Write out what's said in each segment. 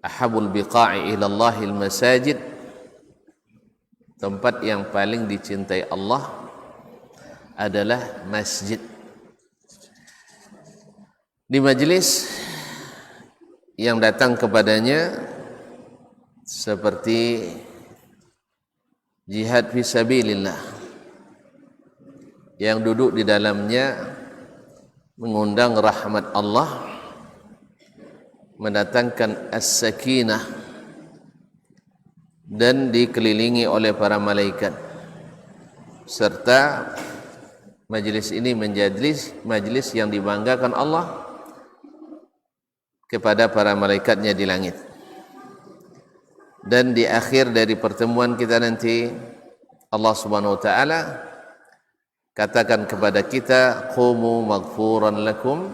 ahabul biqa'i ilallahil masajid, tempat yang paling dicintai Allah adalah masjid. Di majlis yang datang kepadanya seperti jihad fi sabilillah, yang duduk di dalamnya mengundang rahmat Allah, mendatangkan as-sakinah, dan dikelilingi oleh para malaikat, serta majlis ini menjadi majlis yang dibanggakan Allah kepada para malaikatnya di langit. Dan di akhir dari pertemuan kita nanti, Allah Subhanahu wa taala katakan kepada kita, qumu maghfuran lakum,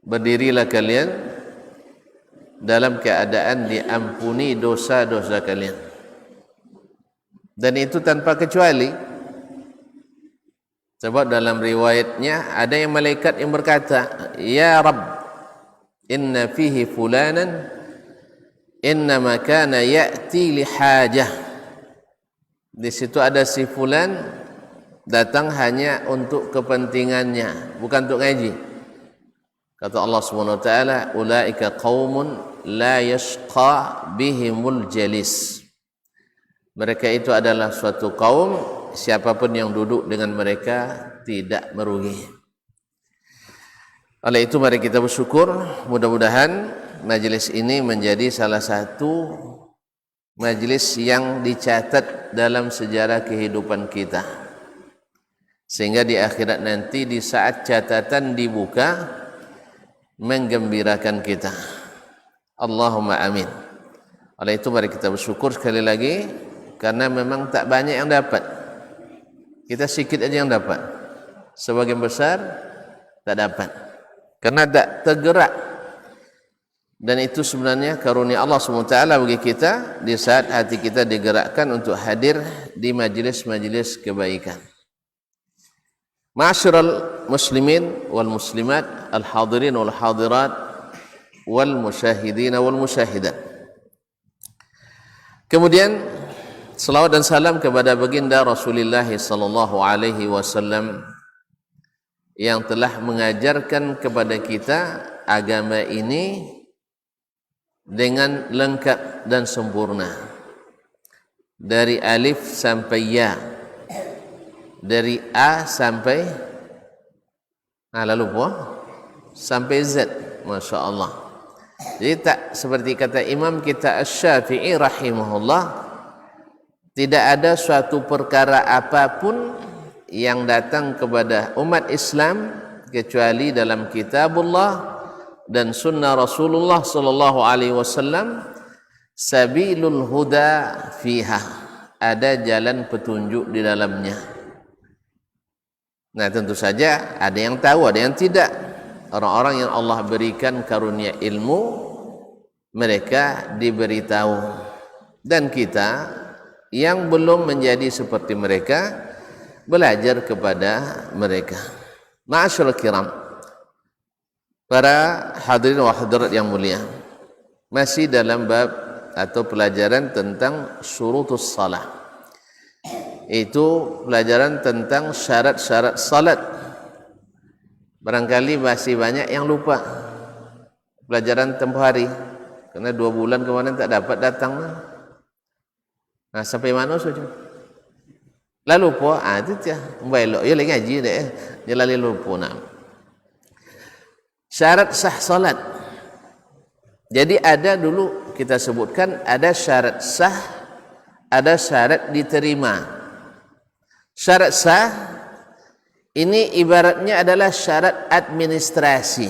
berdirilah kalian dalam keadaan diampuni dosa-dosa kalian. Dan itu tanpa kecuali. Sebab dalam riwayatnya ada yang malaikat yang berkata, ya Rabb, inna fihi fulanan innama kana ya'ti li hajah. Di situ ada si fulan datang hanya untuk kepentingannya, bukan untuk ngaji. Kata Allah Subhanahu wa taala, ulaika qaumun la yashqa bihimul jalis. Mereka itu adalah suatu kaum, siapapun yang duduk dengan mereka tidak merugi. Oleh itu mari kita bersyukur, mudah-mudahan majlis ini menjadi salah satu majlis yang dicatat dalam sejarah kehidupan kita, sehingga di akhirat nanti di saat catatan dibuka menggembirakan kita. Allahumma amin. Oleh itu mari kita bersyukur sekali lagi, karena memang tak banyak yang dapat. Kita sikit aja yang dapat, sebagian besar tak dapat, karena tak tergerak. Dan itu sebenarnya karunia Allah SWT bagi kita di saat hati kita digerakkan untuk hadir di majlis-majlis kebaikan. Ma'asyiral muslimin wal muslimat, al-hadirin wal hadirat, wal musyahidin wal musyahidat. Kemudian selawat dan salam kepada baginda Rasulullah sallallahu alaihi wasallam yang telah mengajarkan kepada kita agama ini dengan lengkap dan sempurna, dari alif sampai ya, dari A sampai lalu sampai Z, Masya Allah. Jadi tak seperti kata Imam kita Asy-Syafi'i rahimahullah, tidak ada suatu perkara apapun yang datang kepada umat Islam kecuali dalam kitabullah dan sunnah Rasulullah sallallahu alaihi wasallam sabilul huda fiha, ada jalan petunjuk di dalamnya. Nah, tentu saja ada yang tahu, ada yang tidak. Orang-orang yang Allah berikan karunia ilmu, mereka diberitahu, dan kita yang belum menjadi seperti mereka belajar kepada mereka. Ma'asyiral kiram, para hadirin wa hadirat yang mulia, masih dalam bab atau pelajaran tentang syurutus salat. Itu pelajaran tentang syarat-syarat salat. Barangkali masih banyak yang lupa pelajaran tempoh hari, karena 2 bulan kemarin tak dapat datang. Nah, sampai mana saja? Lalu lupa, itu dia belok, ya lagi ngaji deh, dia lalu lupa. Nah, syarat sah salat. Jadi ada dulu kita sebutkan, ada syarat sah, ada syarat diterima. Syarat sah ini ibaratnya adalah syarat administrasi.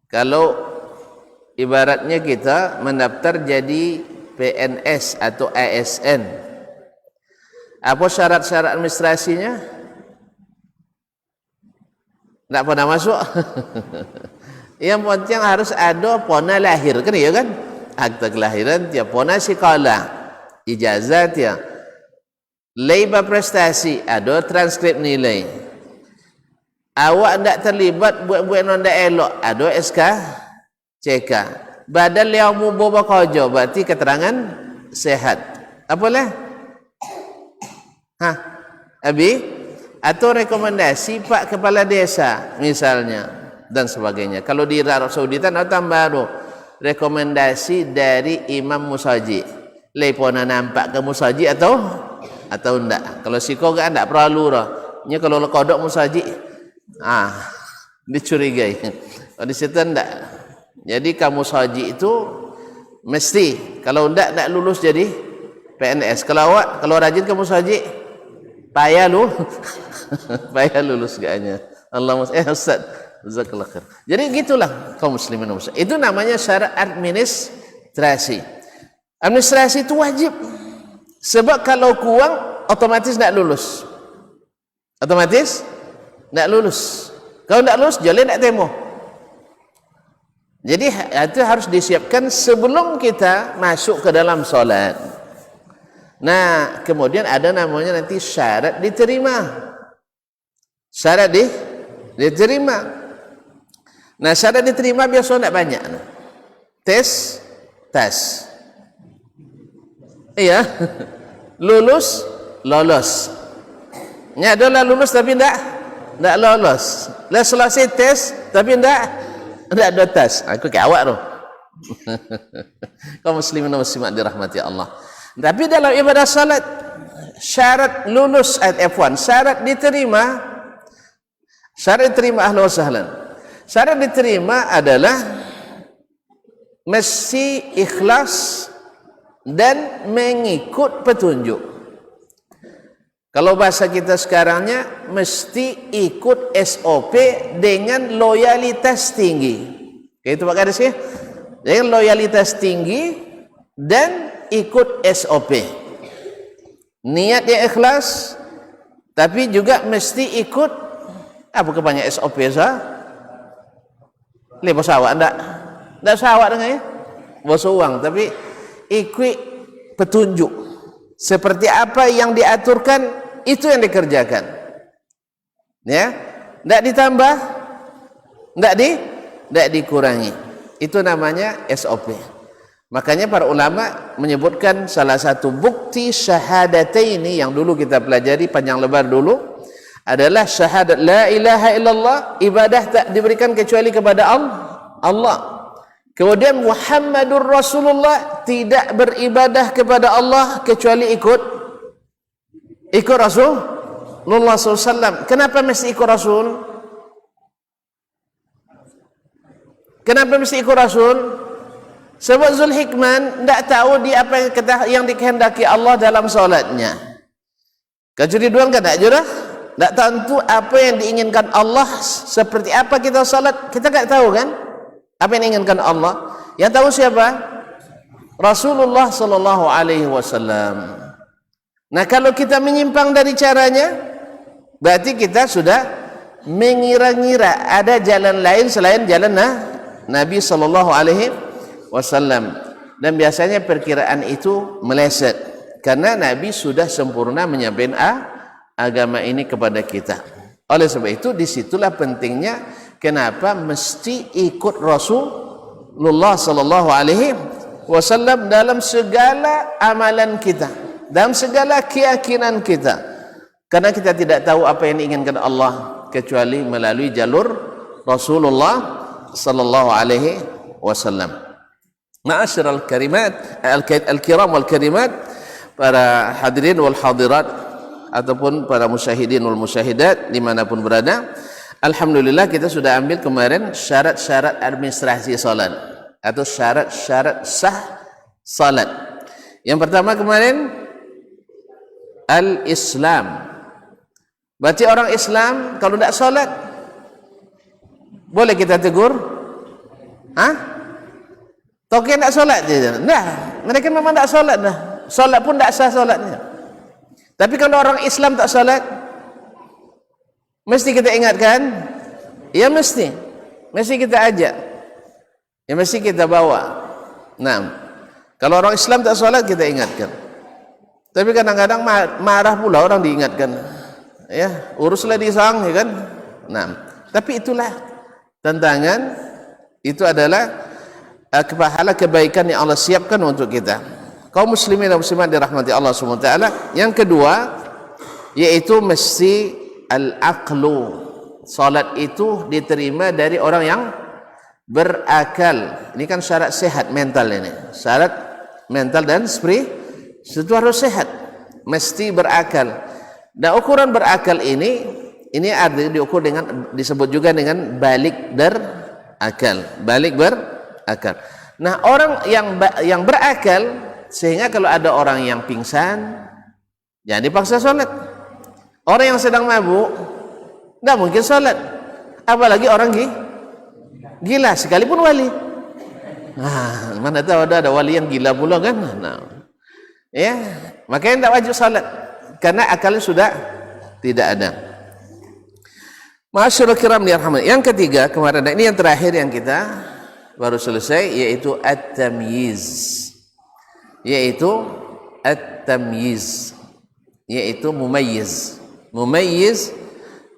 Kalau ibaratnya kita mendaftar jadi PNS atau ASN, apa syarat-syarat administrasinya? Tak pernah masuk. Yang penting harus ada pona lahir, kan ya kan? Akta kelahiran dia, pona sekolah, ijazat dia, leba prestasi, ada transkrip nilai, awak ndak terlibat buat-buat non ndak elok, ada SK CK. Badal yang mubo kerja berarti keterangan sehat. Apalah? Abi atau rekomendasi Pak Kepala Desa misalnya dan sebagainya. Kalau di Arab Saudi tan tambah tu rekomendasi dari Imam Musaji. Lepona nampak ke Musaji atau enggak. Kalau siko kan enggak perlu dah. Nya kalau kodok Musaji dicurigai. Kalau di situ enggak. Jadi kamu Musaji itu mesti kalau enggak lulus jadi PNS. Kalau rajin kamu Musaji payah lu. Payah lulus gaknya. Allah Ustaz jazakallahu khair. Jadi gitulah kaum muslimin dan muslimat. Itu namanya syarat administrasi. Administrasi itu wajib. Sebab kalau kurang otomatis tidak lulus. Otomatis tidak lulus. Kalau tidak lulus jalan tidak temu. Jadi itu harus disiapkan sebelum kita masuk ke dalam solat. Nah, kemudian ada namanya nanti syarat diterima. Syarat diterima. Nah, syarat diterima biasa tidak banyak. Tes. Iya. Lolos. Ini adalah lulus tapi tidak lolos. Lah selesai tes tapi tidak ada tes. Aku kayak awak tu. Kaum muslimin dan muslimat dirahmati Allah. Tapi dalam ibadah salat syarat lulus F1, syarat diterima ahlan wa sahlan. Syarat diterima adalah mesti ikhlas dan mengikut petunjuk. Kalau bahasa kita sekarangnya mesti ikut SOP dengan loyalitas tinggi. Itu Pak Kades ya? Dengan loyalitas tinggi dan ikut SOP. Niat yang ikhlas tapi juga mesti ikut bukan banyak SOP sah. Bos awak enggak sawak dengan ya. Bos uang tapi ikut petunjuk. Seperti apa yang diaturkan itu yang dikerjakan. Ya, enggak ditambah, enggak dikurangi. Itu namanya SOP. Makanya para ulama menyebutkan salah satu bukti syahadataini yang dulu kita pelajari panjang lebar dulu adalah syahadat la ilaha illallah, ibadah tak diberikan kecuali kepada Allah. Kemudian Muhammadur Rasulullah, tidak beribadah kepada Allah kecuali ikut Rasulullah SAW. Kenapa mesti ikut Rasul? Kenapa mesti ikut Rasul? Sebab Zulhikman tidak tahu dia apa yang dikehendaki Allah dalam solatnya. Kecuali dua kan tak jurah? Tak tentu apa yang diinginkan Allah seperti apa kita salat, kita tak tahu kan apa yang diinginkan Allah. Yang tahu siapa? Rasulullah sallallahu alaihi wasallam. Nah, kalau kita menyimpang dari caranya, berarti kita sudah mengira-ngira ada jalan lain selain jalan Nabi sallallahu alaihi wasallam. Dan biasanya perkiraan itu meleset karena Nabi sudah sempurna menyampaikan agama ini kepada kita. Oleh sebab itu disitulah pentingnya kenapa mesti ikut Rasulullah sallallahu alaihi wasallam dalam segala amalan kita, dalam segala keyakinan kita. Karena kita tidak tahu apa yang diinginkan Allah kecuali melalui jalur Rasulullah sallallahu alaihi wasallam. Ma'asyiral karimat al-kiram wal karimat, para hadirin wal hadirat ataupun para musyahidin wal musyahidat dimanapun berada, alhamdulillah kita sudah ambil kemarin syarat-syarat administrasi salat atau syarat-syarat sah salat. Yang pertama kemarin al-Islam. Berarti orang Islam kalau tidak salat boleh kita tegur? Token tidak salat je. Nah, mereka memang tidak salat dah. Salat pun tidak sah salatnya. Tapi kalau orang Islam tak salat, mesti kita ingatkan, ya mesti kita ajak, ya mesti kita bawa. Nah, kalau orang Islam tak salat kita ingatkan. Tapi kadang-kadang marah pula orang diingatkan. Ya, uruslah di sang, ya kan? Nah, Tapi itulah tantangan, itu adalah pahala kebaikan yang Allah siapkan untuk kita. Kaum muslimin dan muslimat dirahmati Allah SWT. Yang kedua, yaitu mesti al-aqlu. Salat itu diterima dari orang yang berakal. Ini kan syarat sehat mental ini. Syarat mental dan itu harus sehat. Mesti berakal. Dan ukuran berakal ini ada diukur dengan, disebut juga dengan balik berakal. Balik berakal. Nah, orang yang berakal, sehingga kalau ada orang yang pingsan, jangan dipaksa sholat. Orang yang sedang mabuk, tidak mungkin sholat. Apalagi orang gila, sekalipun wali. Nah, mana tahu ada wali yang gila pula kan? Nah, ya, makanya tidak wajib sholat karena akalnya sudah tidak ada. Ma'asyiral kiram dirahmati. Yang ketiga kemarin, ini yang terakhir yang kita baru selesai, yaitu at-tamyiz. Yaitu at-tamyiz, yaitu mumayyiz. Mumayyiz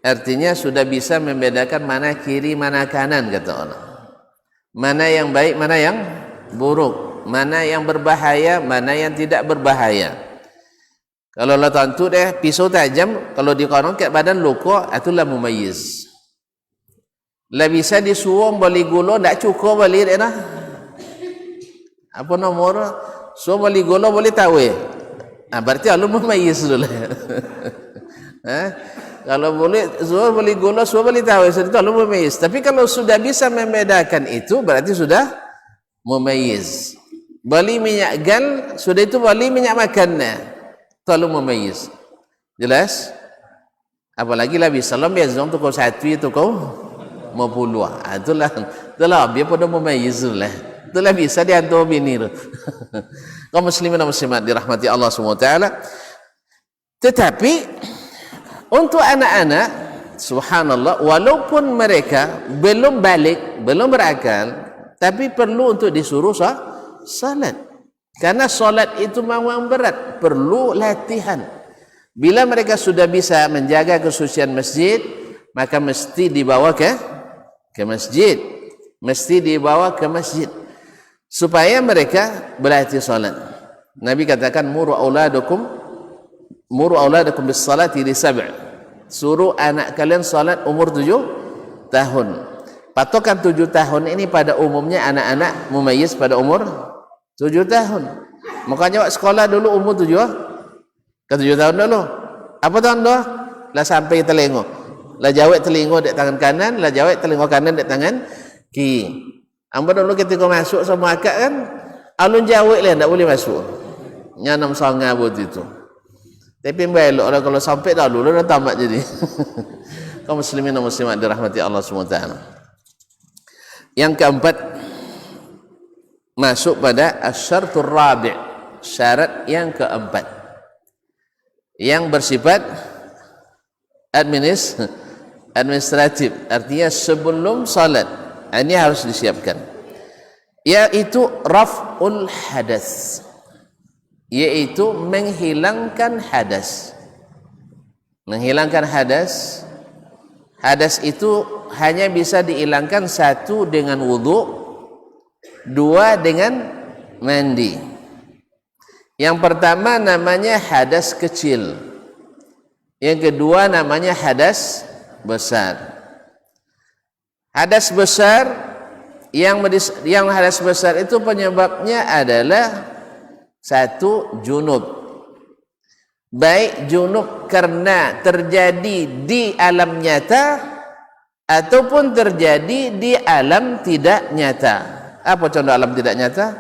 artinya sudah bisa membedakan mana kiri mana kanan, kata orang. Mana yang baik, mana yang buruk, mana yang berbahaya, mana yang tidak berbahaya. Kalau lah tentu deh pisau tajam, kalau dikonon ke badan luka, itulah mumayyiz. Lah bisa disuung beli gula, tak cukup beli deh nah. Apa nomor? So beli gula boleh tahu ya. Berarti alu mumayyiz dulu. Kalau boleh suruh beli gula, suruh beli tahu, itu alu mumayyiz. Tapi kalau sudah bisa membedakan itu, berarti sudah mumayyiz. Beli minyak gal, sudah itu beli minyak makannya, itu alu mumayyiz. Jelas? Apalagi lah bisa salam biasa tu kau satu itu kau mau puluh. Itulah biar pada mumayyiz lah. Itulah bisa diantar bini tu. Kaum muslimin dan muslimat dirahmati Allah SWT. Tetapi untuk anak-anak, subhanallah, walaupun mereka belum balik, belum berakal, tapi perlu untuk disuruh salat. Karena salat itu memang berat, perlu latihan. Bila mereka sudah bisa menjaga kesucian masjid, maka mesti dibawa ke masjid. Mesti dibawa ke masjid supaya mereka berlatih salat. Nabi katakan muru auladakum bis salati li sab'. Suruh anak kalian salat umur 7 tahun. Patokan 7 tahun ini pada umumnya anak-anak mumayyiz pada umur 7 tahun. Makanya sekolah dulu umur 7 tahun dulu. Apa tahun dah? Lah sampai telingo. Lah jawab telingo di tangan kanan, lah jawab telingo kanan di tangan kiri. Amba dulu ketika masuk sama akak kan, alun jawab lah tak boleh masuk. Nyanam sangat buat itu. Tapi belok orang kalau sampai dah dulu dah tamat jadi. Kaum muslimin dan muslimat dirahmati Allah SWT. Yang keempat, masuk pada asyartur rabi', syarat yang keempat, yang bersifat administratif, artinya sebelum salat ini harus disiapkan, yaitu raf'ul hadas, yaitu menghilangkan hadas. Menghilangkan hadas. Hadas itu hanya bisa dihilangkan, satu dengan wudu, dua dengan mandi. Yang pertama namanya hadas kecil, yang kedua namanya hadas besar. Hadas besar, yang hadas besar itu penyebabnya adalah satu, junub. Baik junub karena terjadi di alam nyata ataupun terjadi di alam tidak nyata. Apa contoh alam tidak nyata?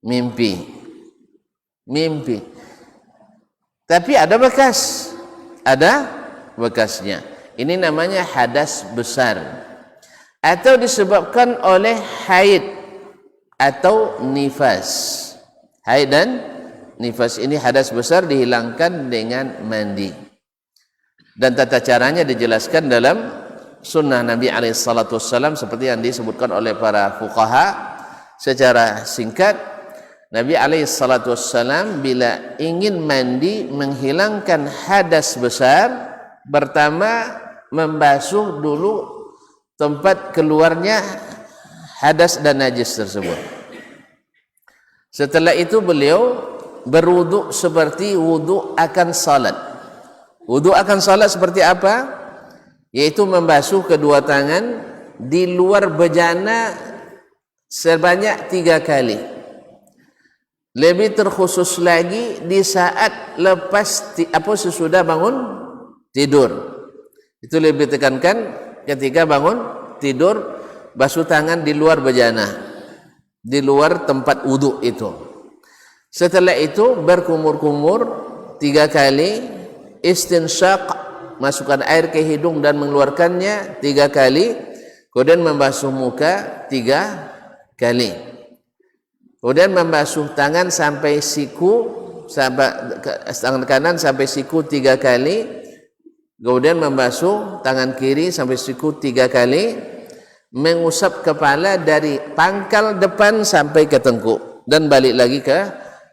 Mimpi. Tapi ada bekasnya. Ini namanya hadas besar. Atau disebabkan oleh haid atau nifas. Haid dan nifas ini hadas besar dihilangkan dengan mandi. Dan tata caranya dijelaskan dalam sunnah Nabi SAW seperti yang disebutkan oleh para fuqaha secara singkat. Nabi SAW bila ingin mandi menghilangkan hadas besar, pertama membasuh dulu tempat keluarnya hadas dan najis tersebut. Setelah itu beliau berwudu seperti wudu akan salat. Wudu akan salat seperti apa? Yaitu membasuh kedua tangan di luar bejana sebanyak 3 kali. Lebih terkhusus lagi di saat lepas sesudah bangun tidur. Itu lebih tekankan ketika bangun tidur, basuh tangan di luar bejana, di luar tempat wudu itu. Setelah itu berkumur-kumur 3 kali, istinsyaq, masukkan air ke hidung dan mengeluarkannya 3 kali, kemudian membasuh muka 3 kali. Kemudian membasuh tangan sampai siku, tangan kanan sampai siku 3 kali. Kemudian membasuh tangan kiri sampai siku 3 kali. Mengusap kepala dari pangkal depan sampai ke tengkuk dan balik lagi ke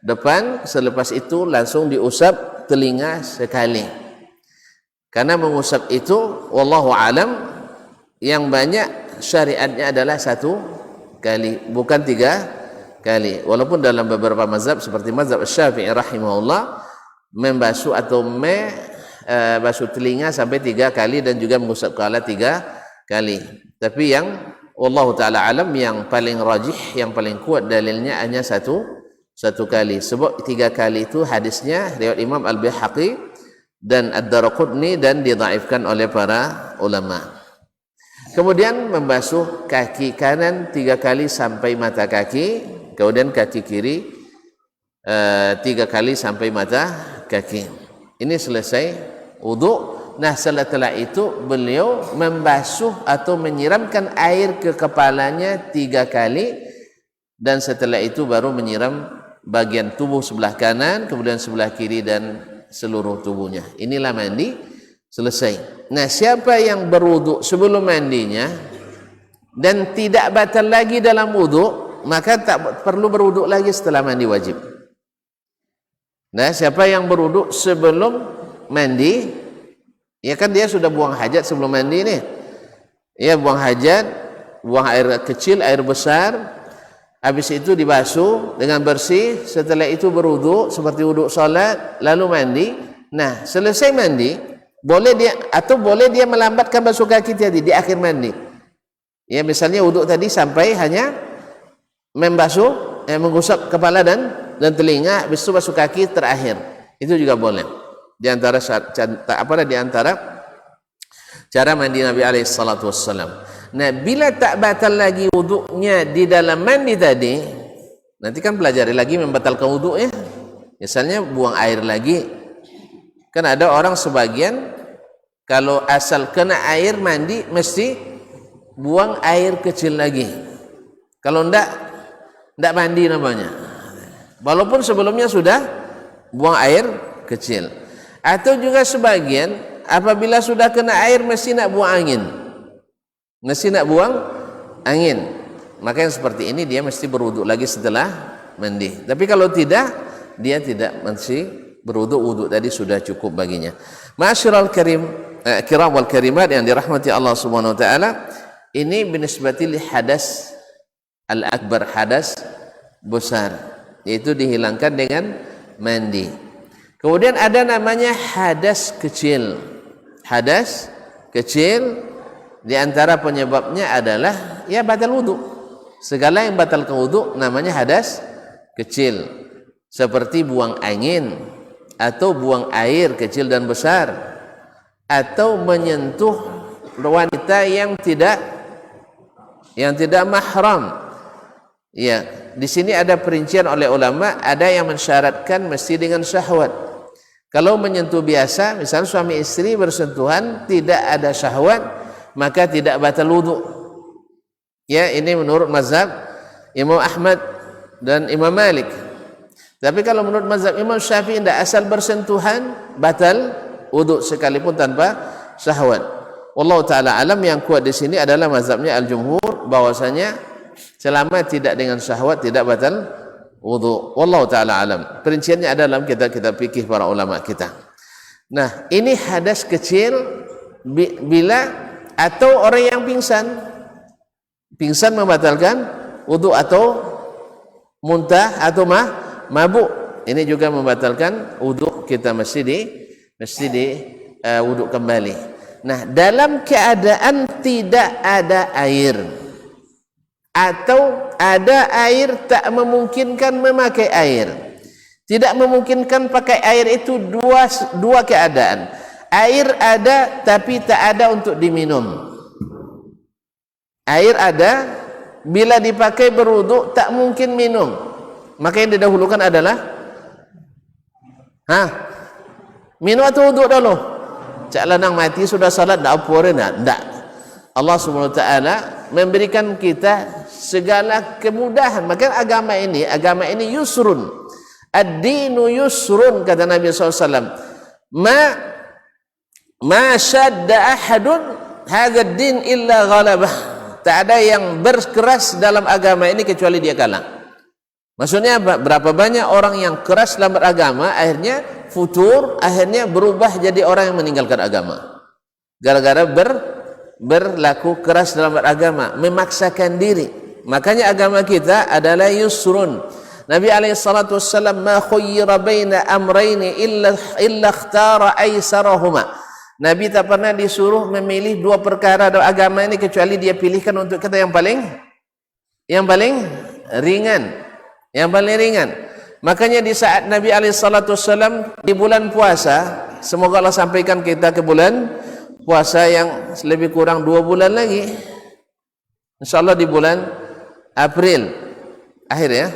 depan. Selepas itu langsung diusap telinga sekali. Karena mengusap itu wallahu alam yang banyak syariatnya adalah 1 kali, bukan 3 kali. Walaupun dalam beberapa mazhab seperti mazhab Syafi'i rahimahullah membasuh atau basuh telinga sampai 3 kali dan juga mengusap kepala 3 kali. Tapi yang wallahu taala alam yang paling rajih, yang paling kuat dalilnya hanya satu kali. Sebab 3 kali itu hadisnya riwayat Imam Al-Baihaqi dan Ad-Darqutni dan didhaifkan oleh para ulama. Kemudian membasuh kaki kanan 3 kali sampai mata kaki. Kemudian kaki kiri 3 kali sampai mata kaki. Ini selesai wudu. Nah, setelah itu beliau membasuh atau menyiramkan air ke kepalanya 3 kali dan setelah itu baru menyiram bagian tubuh sebelah kanan, kemudian sebelah kiri dan seluruh tubuhnya. Inilah mandi selesai. Nah, siapa yang berwudu sebelum mandinya dan tidak batal lagi dalam wudu, maka tak perlu berwudu lagi setelah mandi wajib. Nah, siapa yang berwudu sebelum mandi, ya kan dia sudah buang hajat sebelum mandi nih. Ya, buang hajat, buang air kecil, air besar. Habis itu dibasuh dengan bersih, setelah itu berwudu seperti wudu salat, lalu mandi. Nah, selesai mandi, boleh dia melambatkan basuh kaki tadi di akhir mandi. Ya, misalnya wudu tadi sampai hanya membasuh, mengusap kepala dan telinga, habis itu basuh kaki terakhir. Itu juga boleh. Di antara cara mandi Nabi alaihi salatu wassalam. Nah, bila tak batal lagi wudunya di dalam mandi tadi, nanti kan pelajari lagi membatalkan wudu ya. Misalnya buang air lagi. Kan ada orang sebagian kalau asal kena air mandi mesti buang air kecil lagi. Kalau enggak mandi namanya. Walaupun sebelumnya sudah buang air kecil. Atau juga sebagian apabila sudah kena air mesti nak buang angin. Mesti nak buang angin. Maka yang seperti ini dia mesti berwudu lagi setelah mandi. Tapi kalau tidak, dia tidak mesti berwudu, wudu tadi sudah cukup baginya. Ma'asyiral kiram wal karimat yang dirahmati Allah Subhanahu wa taala, ini binisbati li hadas al-akbar, hadas besar, yaitu dihilangkan dengan mandi. Kemudian ada namanya hadas kecil. Hadas kecil di antara penyebabnya adalah ya batal wudu. Segala yang batalkan wudu namanya hadas kecil. Seperti buang angin atau buang air kecil dan besar, atau menyentuh wanita yang tidak mahram. Ya, di sini ada perincian oleh ulama, ada yang mensyaratkan mesti dengan syahwat. Kalau menyentuh biasa, misalnya suami istri bersentuhan tidak ada syahwat, maka tidak batal wudu. Ya, ini menurut mazhab Imam Ahmad dan Imam Malik. Tapi kalau menurut mazhab Imam Syafi'i, tidak, asal bersentuhan batal wudu sekalipun tanpa syahwat. Wallahu taala alam, yang kuat di sini adalah mazhabnya al-jumhur, bahwasanya selama tidak dengan syahwat tidak batal wudu. Wallahu taala alam. Perinciannya ada dalam kitab-kitab fikih para ulama kita. Nah, ini hadas kecil bila atau orang yang pingsan membatalkan wudu, atau muntah atau mabuk, ini juga membatalkan wudu kita, mesti di wudu kembali. Nah, dalam keadaan tidak ada air atau ada air tak memungkinkan memakai air, tidak memungkinkan pakai air, itu dua keadaan. Air ada tapi tak ada untuk diminum. Air ada, bila dipakai berwudu tak mungkin minum, maka yang didahulukan adalah minum atau wudu dulu. Cak lanang mati sudah salat dak apa dah. Allah Subhanahu wa taala memberikan kita segala kemudahan. Maka agama ini yusrun. Ad-dinu yusrun, kata Nabi SAW. Ma syadda ahadun hadha ad-din illa ghalabah. Tak ada yang berkeras dalam agama ini kecuali dia kalah. Maksudnya berapa banyak orang yang keras dalam beragama, akhirnya futur, akhirnya berubah jadi orang yang meninggalkan agama. Gara-gara berlaku keras dalam beragama, memaksakan diri. Makanya agama kita adalah yusrun. Nabi SAW, ma khuyyira baina amrayni illa ikhtara aisarahuma. Nabi tak pernah disuruh memilih dua perkara dalam agama ini kecuali dia pilihkan untuk kita yang paling ringan. Yang paling ringan. Makanya di saat Nabi SAW di bulan puasa, semoga Allah sampaikan kita ke bulan puasa yang lebih kurang 2 bulan lagi, InsyaAllah di bulan April akhir ya,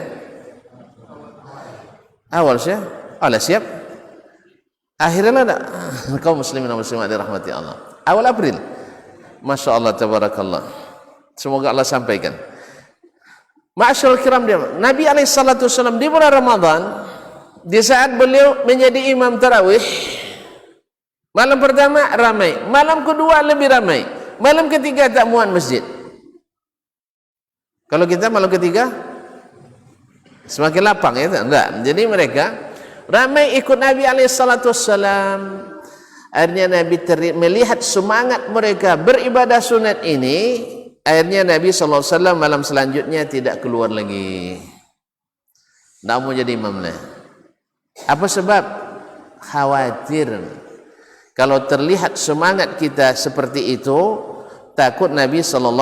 awal siap akhirnya ada kaum muslimin dan muslimat dirahmati Allah, awal April, Masya Allah, tabarakallah, semoga Allah sampaikan. Ma'asyarul kiram, dia Nabi SAW di bulan Ramadan, di saat beliau menjadi imam tarawih, malam pertama ramai, malam kedua lebih ramai, malam ketiga tak muat masjid. Kalau kita malam ketiga semakin lapang ya, enggak. Jadi mereka ramai ikut Nabi SAW. Akhirnya Nabi melihat semangat mereka beribadah sunat ini. Akhirnya Nabi SAW malam selanjutnya tidak keluar lagi. Tak mau jadi imam lah. Apa sebab? Khawatir. Kalau terlihat semangat kita seperti itu, takut Nabi SAW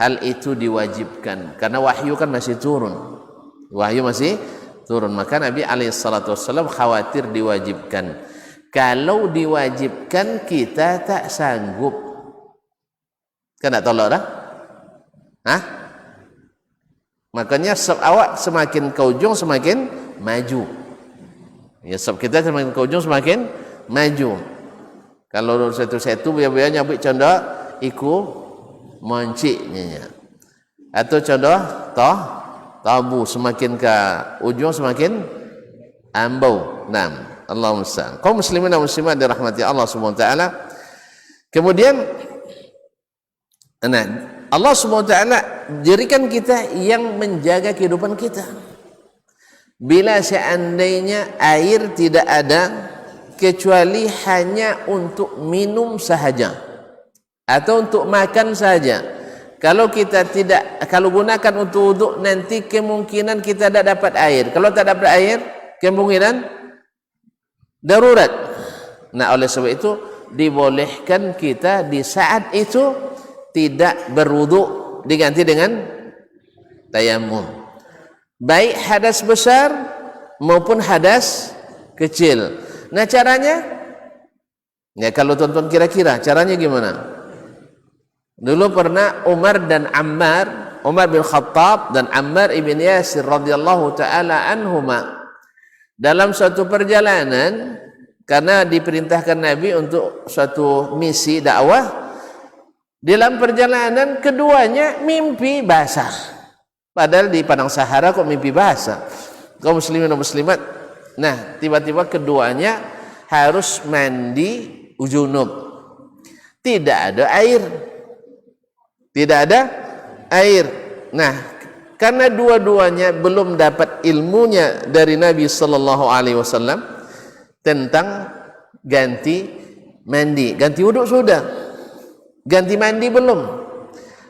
hal itu diwajibkan. Karena wahyu kan masih turun. Wahyu masih turun. Maka Nabi SAW khawatir diwajibkan. Kalau diwajibkan kita tak sanggup. Kan tak tolak dah? Makanya awak semakin ke ujung semakin maju. Ya, sebab kita semakin ke ujung semakin maju. Kalau satu-satu biar-biar nyabut contoh iku monciknya. Atau contoh tabu, semakin ke ujung semakin ambau. Naam, Allahumma musta'an. Kaum muslimin dan muslimat dirahmati Allah Subhanahu wa taala. Kemudian Allah SWT jadikan kita yang menjaga kehidupan kita. Bila seandainya air tidak ada kecuali hanya untuk minum sahaja atau untuk makan saja, kalau kita tidak, kalau gunakan untuk wuduk, nanti kemungkinan kita tidak dapat air. Kalau tak dapat air, kemungkinan darurat. Nah, oleh sebab itu dibolehkan kita di saat itu tidak berwudu, diganti dengan tayamum, baik hadas besar maupun hadas kecil. Nah caranya, ya kalau tonton kira-kira caranya gimana? Dulu pernah Umar bin Khattab dan Ammar ibn Yasir radhiyallahu taala anhuma dalam suatu perjalanan, karena diperintahkan Nabi untuk suatu misi dakwah. Dalam perjalanan keduanya mimpi basah. Padahal di padang Sahara kok mimpi basah. Kaum muslimin dan muslimat. Nah, tiba-tiba keduanya harus mandi junub. Tidak ada air. Nah, karena dua-duanya belum dapat ilmunya dari Nabi sallallahu alaihi wasallam tentang ganti mandi. Ganti wuduk sudah, ganti mandi belum.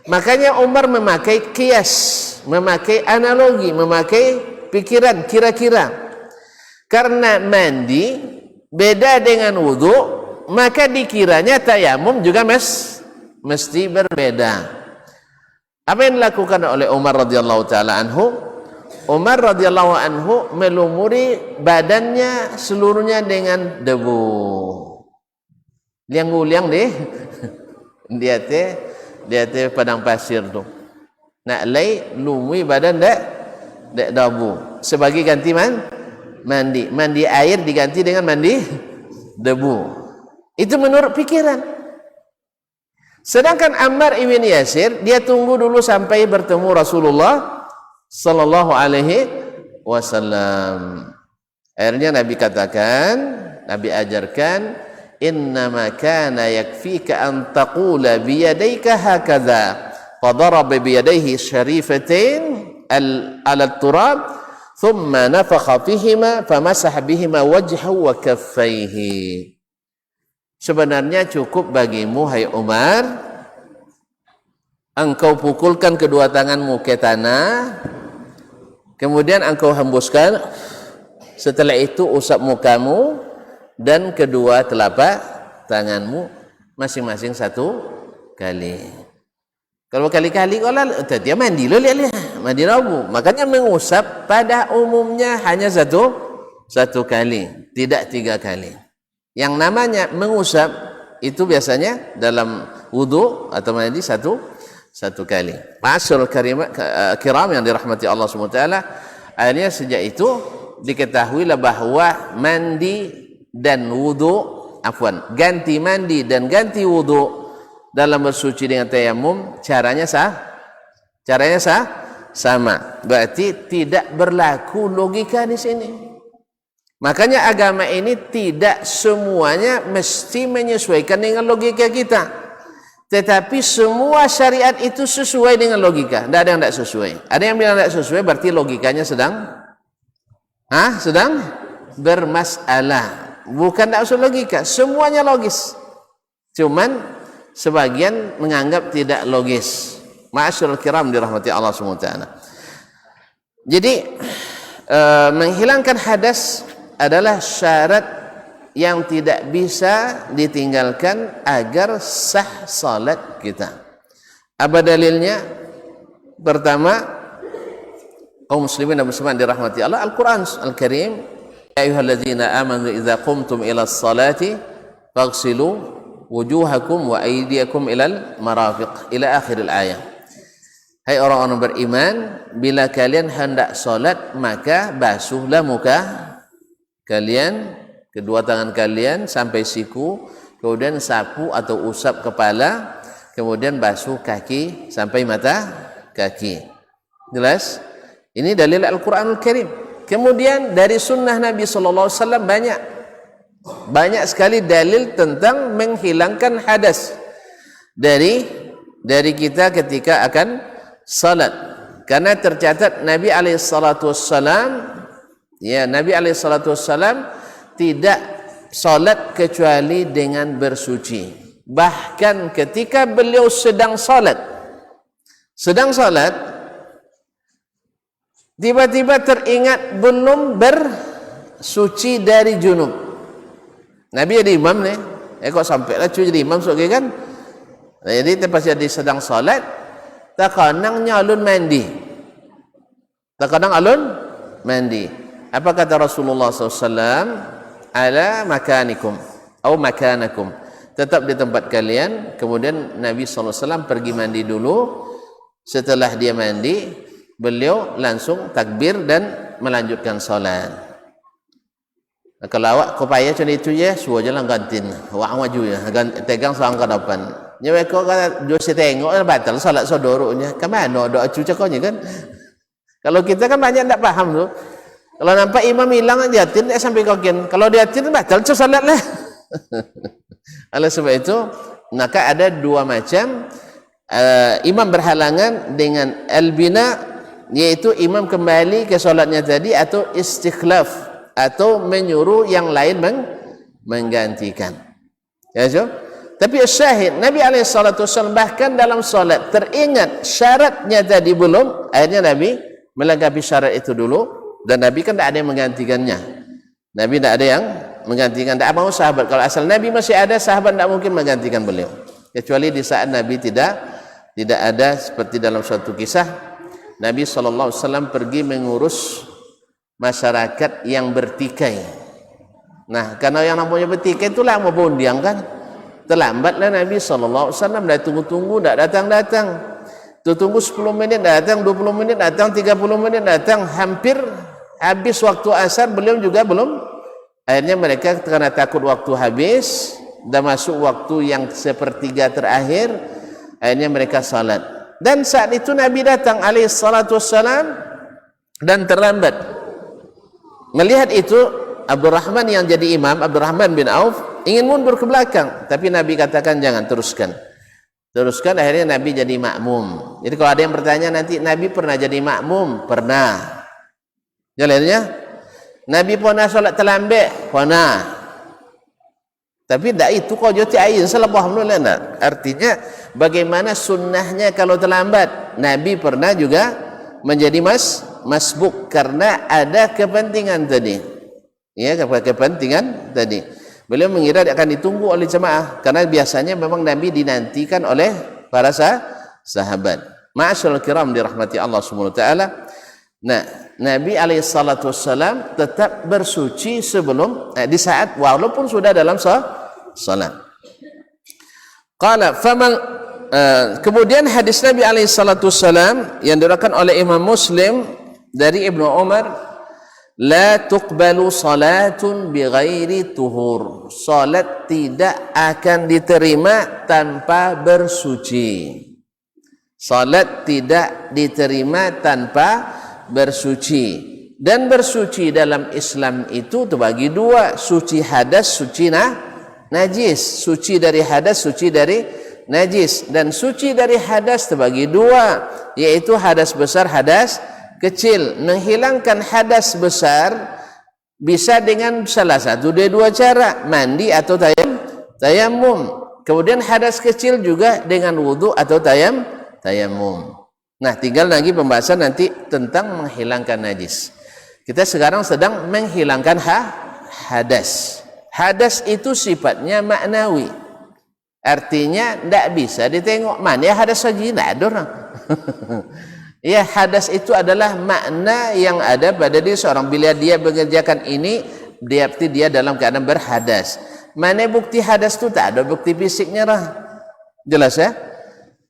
Makanya Umar memakai kias, memakai analogi, memakai pikiran kira-kira. Karena mandi beda dengan wuduk, maka dikiranya tayamum juga mesti berbeda. Apa yang dilakukan oleh Umar radhiyallahu taala anhu? Umar radhiyallahu anhu melumuri badannya seluruhnya dengan debu. Liang-liang deh. Dia teh padang pasir tu. Nak lay lumui badan dak debu. Sebagai ganti mandi. Mandi air diganti dengan mandi debu. Itu menurut pikiran. Sedangkan Ammar ibn Yasir, dia tunggu dulu sampai bertemu Rasulullah sallallahu alaihi wasallam. Akhirnya Nabi katakan, Nabi ajarkan, innama kana yakfika an taqula biyadayka hakadha. Fadaraba biyadayhi syarifatain ala turab, thumma nafakha fihima famasah bihima wajhahu wa kaffaihi. Sebenarnya cukup bagimu, hai Umar, engkau pukulkan kedua tanganmu ke tanah, kemudian engkau hembuskan, setelah itu usap mukamu dan kedua telapak tanganmu masing-masing satu kali. Kalau kali-kali kalau dia mandi lo lihat mandi rabu, makanya mengusap pada umumnya hanya satu kali, tidak 3 kali. Yang namanya mengusap itu biasanya dalam wudu atau mandi satu kali. Ma'asyiral kiram yang dirahmati Allah SWT, akhirnya sejak itu diketahuilah bahwa mandi dan wudu, ganti mandi dan ganti wudu dalam bersuci dengan tayamum caranya sama. Berarti tidak berlaku logika di sini. Makanya agama ini tidak semuanya mesti menyesuaikan dengan logika kita. Tetapi semua syariat itu sesuai dengan logika. Tidak ada yang tidak sesuai. Ada yang bilang tidak sesuai berarti logikanya sedang bermasalah. Bukan tidak usul logika. Semuanya logis. Cuman sebagian menganggap tidak logis. Ma'asyiral kiram dirahmati Allah SWT. Jadi menghilangkan hadas adalah syarat yang tidak bisa ditinggalkan agar sah salat kita. Apa dalilnya? Pertama, kaum muslimin dan muslimat dirahmati Allah, Al-Quran Al-Karim, ya ayyuhalladzina amanu idza qumtum ila as-salati faghsilu wujuhakum wa aydiyakum ilal marafiq ila akhiril ayat. Hai orang-orang beriman, bila kalian hendak salat maka basuhlah muka kalian, kedua tangan kalian sampai siku, kemudian sapu atau usap kepala, kemudian basuh kaki sampai mata kaki. Jelas? Ini dalil Al-Quranul Karim. Kemudian dari sunnah Nabi SAW banyak sekali dalil tentang menghilangkan hadas dari kita ketika akan salat. Karena tercatat Nabi SAW tidak salat kecuali dengan bersuci. Bahkan ketika beliau sedang salat, tiba-tiba teringat belum bersuci dari junub. Nabi jadi imam nih, kok sampailah cuci jadi imam soalnya kan? Jadi pas dia sedang salat, terkadang alun mandi. Apa kata Rasulullah SAW? Ala makanikum atau makanakum, tetap di tempat kalian. Kemudian Nabi SAW pergi mandi dulu. Setelah dia mandi, beliau langsung takbir dan melanjutkan salat. Kalau awak kau payah macam itu ya, suruh jalan gantin, awak maju ya, tegang seorang ke depan. Nyawa kau kata dosa tengok batal salat saudoronya. Kemana doa cuca kau kan? Kalau kita kan banyak tak paham tu. Kalau nampak imam hilang diatin sampai kokin. Kalau diatin batal salat lah. Oleh sebab itu, maka ada dua macam imam berhalangan dengan al-bina, yaitu imam kembali ke solatnya tadi, atau istikhlaf, atau menyuruh yang lain menggantikan. Ya, so? Tapi syahid Nabi SAW bahkan dalam solat teringat syaratnya tadi belum, akhirnya Nabi melengkapi syarat itu dulu, dan Nabi kan tidak ada yang menggantikannya. Nabi tidak ada yang menggantikan, tidak mau sahabat. Kalau asal Nabi masih ada, sahabat tidak mungkin menggantikan beliau, kecuali di saat Nabi tidak ada, seperti dalam suatu kisah Nabi SAW pergi mengurus masyarakat yang bertikai. Nah, karena yang namanya bertikai itu lama bondiang kan, terlambatlah Nabi SAW, dah tunggu-tunggu, tak datang-datang. Tunggu 10 minit datang, 20 menit datang, 30 menit datang, hampir habis waktu asar, beliau juga belum. Akhirnya mereka karena takut waktu habis, dah masuk waktu yang sepertiga terakhir, akhirnya mereka salat. Dan saat itu Nabi datang alaihissalam dan terlambat. Melihat itu, Abdurrahman yang jadi imam, Abdurrahman bin Auf, ingin mundur ke belakang, tapi Nabi katakan jangan, teruskan. Akhirnya Nabi jadi makmum. Jadi kalau ada yang bertanya nanti, Nabi pernah jadi makmum? Pernah. Jalannya Nabi pernah solat terlambat? Pernah. Tapi tidak itu kau jati ayin selebah mulai. Artinya bagaimana sunnahnya kalau terlambat? Nabi pernah juga menjadi masbuk karena ada kepentingan tadi. Ya, kepentingan tadi. Beliau mengira akan ditunggu oleh jemaah, karena biasanya memang Nabi dinantikan oleh para sahabat. Ma'asyiral kiram dirahmati Allah Subhanahu wa taala. Nah, Nabi alaihissalam tetap bersuci sebelum di saat walaupun sudah dalam salat. Qala faman kemudian hadis Nabi alaihissalam yang diriwayatkan oleh Imam Muslim dari Ibnu Umar, la tuqbalu salatun bighairi tuhur. Salat tidak akan diterima tanpa bersuci. Salat tidak diterima tanpa bersuci. Dan bersuci dalam Islam itu terbagi dua, suci hadas, suci najis. Suci dari hadas, suci dari najis. Dan suci dari hadas terbagi dua, yaitu hadas besar, hadas kecil. Menghilangkan hadas besar bisa dengan salah satu dari dua cara, mandi atau tayamum. Kemudian hadas kecil juga dengan wudu atau tayamum. Nah, tinggal lagi pembahasan nanti tentang menghilangkan najis. Kita sekarang sedang menghilangkan hadas. Hadas itu sifatnya maknawi. Artinya tidak bisa ditengok. Mana hadas saja, tidak ada orang. Ya, hadas itu adalah makna yang ada pada diri seorang. Bila dia mengerjakan ini, berarti dia dalam keadaan berhadas. Mana bukti hadas itu? Tak ada bukti fisiknya lah. Jelas ya?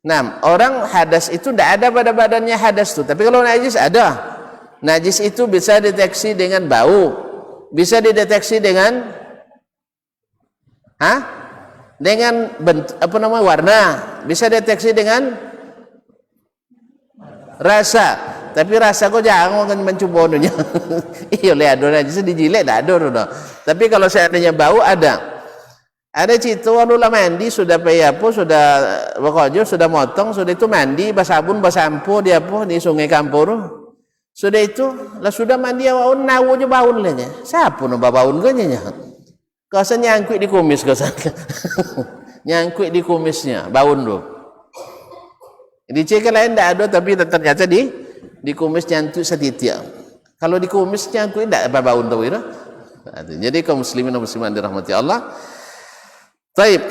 Nah, orang hadas itu tidak ada pada badannya hadas itu. Tapi kalau najis ada. Najis itu bisa deteksi dengan bau, bisa dideteksi dengan warna, bisa deteksi dengan rasa. Tapi rasa kok jangan mencoba dunia. Iya, lihat ada najis dijilek tak ada. Tapi kalau seandainya bau ada. Ada cerita walau mandi sudah payapo, sudah bekerja, sudah motong, sudah itu mandi basabun basampo dia po di sungai Kampur. Sudah itu lah sudah mandi awak nawu je baun lenya. Siapa no baun ganya? Kasa nyangkut di kumis kasa. Nyangkut di kumisnya baun tu. Dicek lain tidak ada, tapi ternyata di kumis nyangkut setitik. Kalau di kumis nyangkut tidak apa baun tahu itu. Jadi kaum muslimin dan muslimat dirahmati Allah. Taib,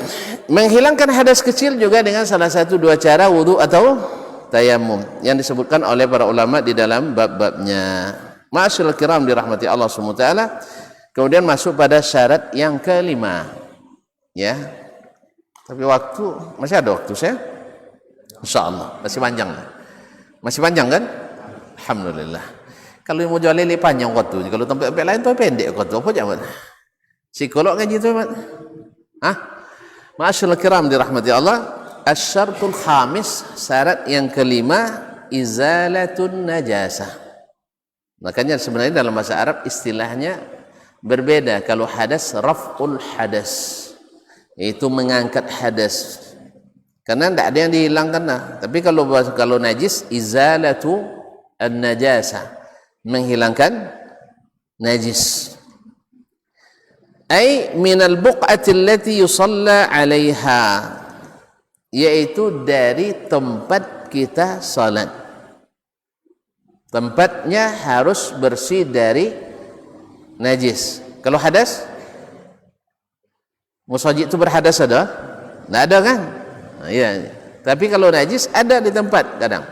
menghilangkan hadas kecil juga dengan salah satu dua cara, wudu atau tayamum, yang disebutkan oleh para ulama di dalam bab-babnya. Ma'asyiral kiram dirahmati Allah Subhanahu wa taala. Kemudian masuk pada syarat yang kelima. Ya. Tapi waktu masih ada waktu saya. Insyaallah masih panjang. Masih panjang kan? Alhamdulillah. Kalau mau jual lele panjang waktu, kalau tempat lain tu pendek waktu. Apa jangan? Psikolog ngaji tu, Mat. Ma'asyiral kiram dirahmati Allah. Asy-syartul khamis, syarat yang kelima, izalatun najasah. Makanya sebenarnya dalam bahasa Arab istilahnya berbeda. Kalau hadas, raf'ul hadas, yaitu mengangkat hadas, karena tidak ada yang dihilangkan. Tapi kalau najis, izalatu an-najasah, menghilangkan najis. Ai minal buq'ati allati yusalla 'alaiha, yaitu dari tempat kita salat. Tempatnya harus bersih dari najis. Kalau hadas, musajid itu berhadas ada? Tidak ada kan? Ya. Tapi kalau najis ada di tempat kadang.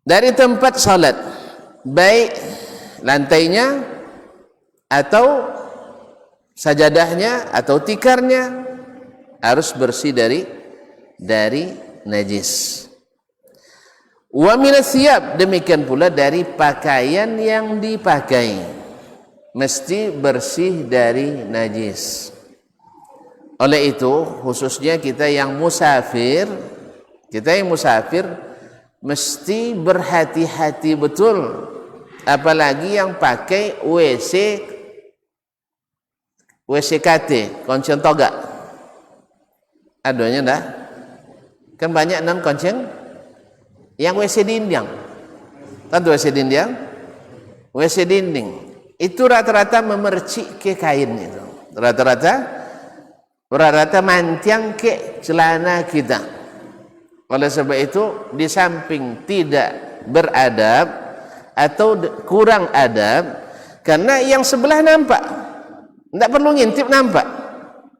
Dari tempat salat, baik lantainya atau sajadahnya atau tikarnya harus bersih dari najis. Wa minas thiyab, demikian pula dari pakaian yang dipakai mesti bersih dari najis. Oleh itu khususnya kita yang musafir mesti berhati-hati betul, apalagi yang pakai WCKT, konceng toga. Adanya dah. Kan banyak non konceng yang WC dinding. Tentu WC dinding. WC dinding itu rata-rata memercik ke kain itu. Rata-rata mantiang ke celana kita. Oleh sebab itu di samping tidak beradab atau kurang adab, karena yang sebelah nampak. Tidak perlu ngintip nampak.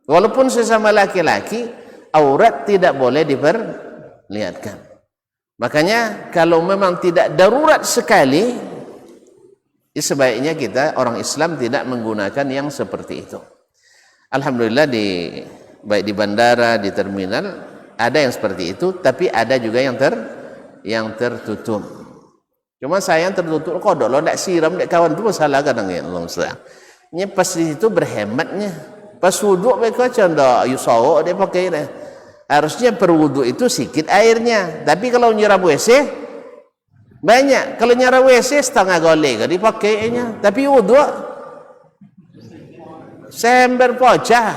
Walaupun sesama laki-laki, aurat tidak boleh diperlihatkan. Makanya kalau memang tidak darurat sekali, sebaiknya kita orang Islam tidak menggunakan yang seperti itu. Alhamdulillah baik di bandara, di terminal ada yang seperti itu, tapi ada juga yang tertutup. Cuma sayang tertutup kodok lo tidak siram, tidak kawan itu masalah kadang ya Allah sayang. Nya pas di situ berhematnya. Pas wuduk mereka canda yusawo dia pakai dah. Harusnya perwuduk itu sedikit airnya. Tapi kalau nyiram WC banyak. Kalau nyiram WC setengah golek dipakainya. Tapi wuduk sember pocah.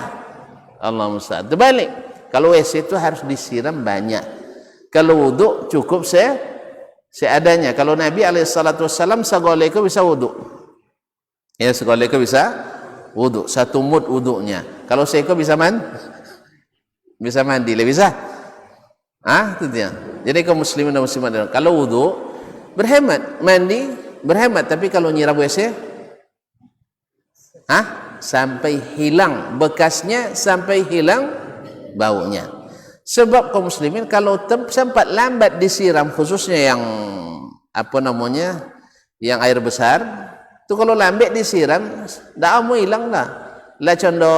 Allah musta'an. Terbalik. Kalau WC itu harus disiram banyak. Kalau wuduk cukup seadanya. Kalau Nabi SAW sagolek bisa wuduk. Ya, sekolah itu bisa wuduk, satu mud wuduknya. Kalau seeko bisa mandi, lebih bisa. Itu dia. Jadi kaum muslimin dan muslimat, kalau wuduk berhemat, mandi berhemat, tapi kalau nyiram WC, sampai hilang bekasnya, sampai hilang baunya. Sebab kaum muslimin kalau sempat lambat disiram, khususnya yang yang air besar. Tu kalau lambat disiram, dah mau hilang dah. Lah condo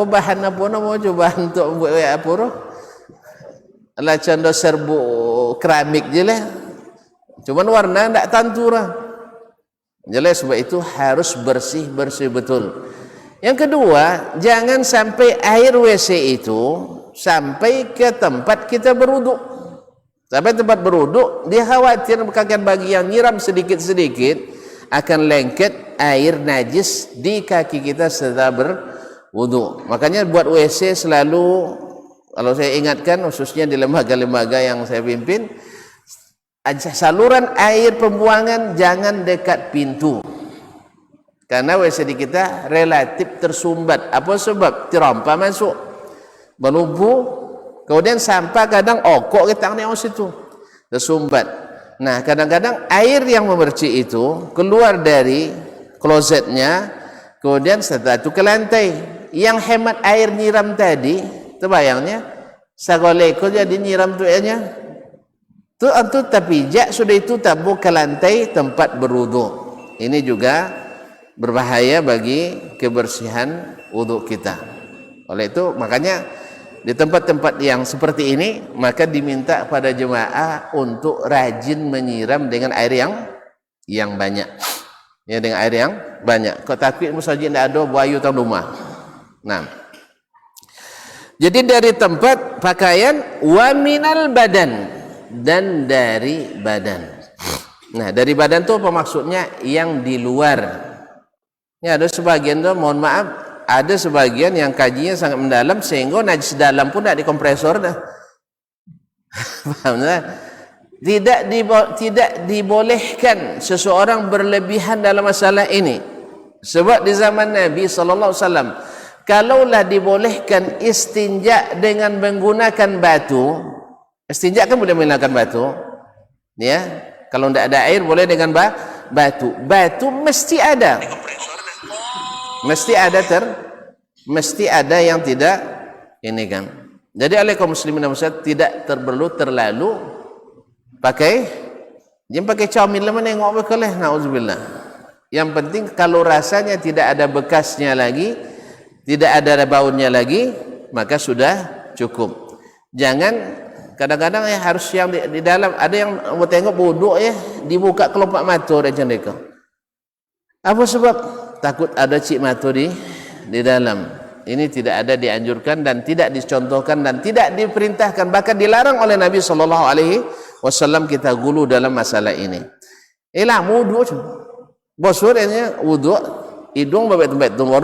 bahan coba untuk buat lah condo serbu keramik je lah. Cuman warna tak tentu lah. Jelas sebab itu harus bersih betul. Yang kedua, jangan sampai air WC itu sampai ke tempat kita berwuduk. Sampai tempat berwuduk, dia khawatir bagian bagi yang nyiram sedikit-sedikit akan lengket air najis di kaki kita setelah berwuduk. Makanya buat WC selalu, kalau saya ingatkan khususnya di lembaga-lembaga yang saya pimpin, saluran air pembuangan jangan dekat pintu. Karena WC di kita relatif tersumbat. Apa sebab? Terompa masuk, berlumpur. Kemudian sampah kadang okok kita tengok situ tersumbat. Nah, kadang-kadang air yang memercik itu keluar dari klosetnya, kemudian setelah itu ke lantai. Yang hemat air nyiram tadi, terbayangnya sagoleko jadi nyiram tu airnya. Tu tapijak sudah itu tabur ke lantai tempat berwuduk. Ini juga berbahaya bagi kebersihan wuduk kita. Oleh itu makanya di tempat-tempat yang seperti ini, maka diminta pada jemaah untuk rajin menyiram dengan air yang banyak. Ya, dengan air yang banyak. Kau takut musajid tidak ada buayu tang rumah. Nah. Jadi dari tempat pakaian wa minal badan, dan dari badan. Nah, dari badan tu apa maksudnya? Yang di luar. Ya, ada sebagian tu mohon maaf, ada sebagian yang kajinya sangat mendalam sehingga najis dalam pun tidak dikompresor dah. Paham tak? Tidak dibolehkan seseorang berlebihan dalam masalah ini. Sebab di zaman Nabi sallallahu alaihi wasallam, kalaulah dibolehkan istinja dengan menggunakan batu, istinja kan boleh menggunakan batu, ya. Kalau tidak ada air boleh dengan batu. Batu mesti ada. Mesti ada yang tidak ini kan. Jadi oleh kaum muslimin dan muslimat tidak perlu terlalu pakai jangan pakai caumil lama nengok bekaleh, naudzubillah. Yang penting kalau rasanya tidak ada bekasnya lagi, tidak ada baunya lagi, maka sudah cukup. Jangan kadang-kadang ya harus yang di dalam, ada yang mau tengok bodok ya dibuka kelopak mata macam mereka. Apa sebab? Takut ada cik mata di dalam. Ini tidak ada dianjurkan dan tidak dicontohkan dan tidak diperintahkan, bahkan dilarang oleh Nabi sallallahu alaihi wasallam kita gulu dalam masalah ini. Ilah wudu bosurnya wudu hidung babet-babet tunggu.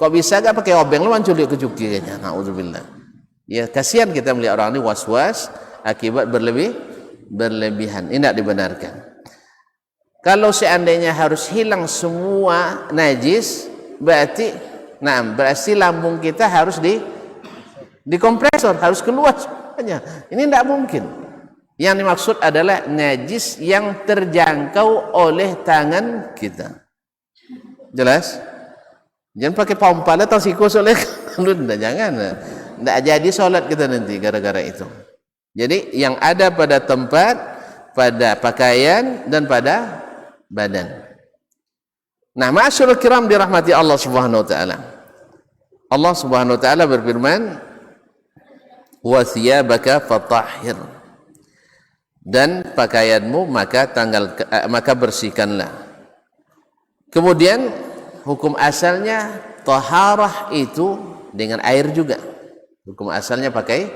Kok bisa gak pakai obeng lu manculik ke cuki kayaknya. Nauzubillah. Ya kasihan kita melihat orang ini was-was akibat berlebihan. Ini tidak dibenarkan. Kalau seandainya harus hilang semua najis, berarti lambung kita harus dikompresor, harus keluar semuanya. Ini tidak mungkin. Yang dimaksud adalah najis yang terjangkau oleh tangan kita. Jelas? Jangan pakai pompa atau siku oleh jangan. Tidak jadi solat kita nanti gara-gara itu. Jadi yang ada pada tempat, pada pakaian dan pada badan. Nah, ma'asyiral kiram dirahmati Allah Subhanahu wa taala. Allah Subhanahu wa taala berfirman, "Wa thiyabaka fatahhir." Dan pakaianmu maka bersihkanlah. Kemudian hukum asalnya taharah itu dengan air juga. Hukum asalnya pakai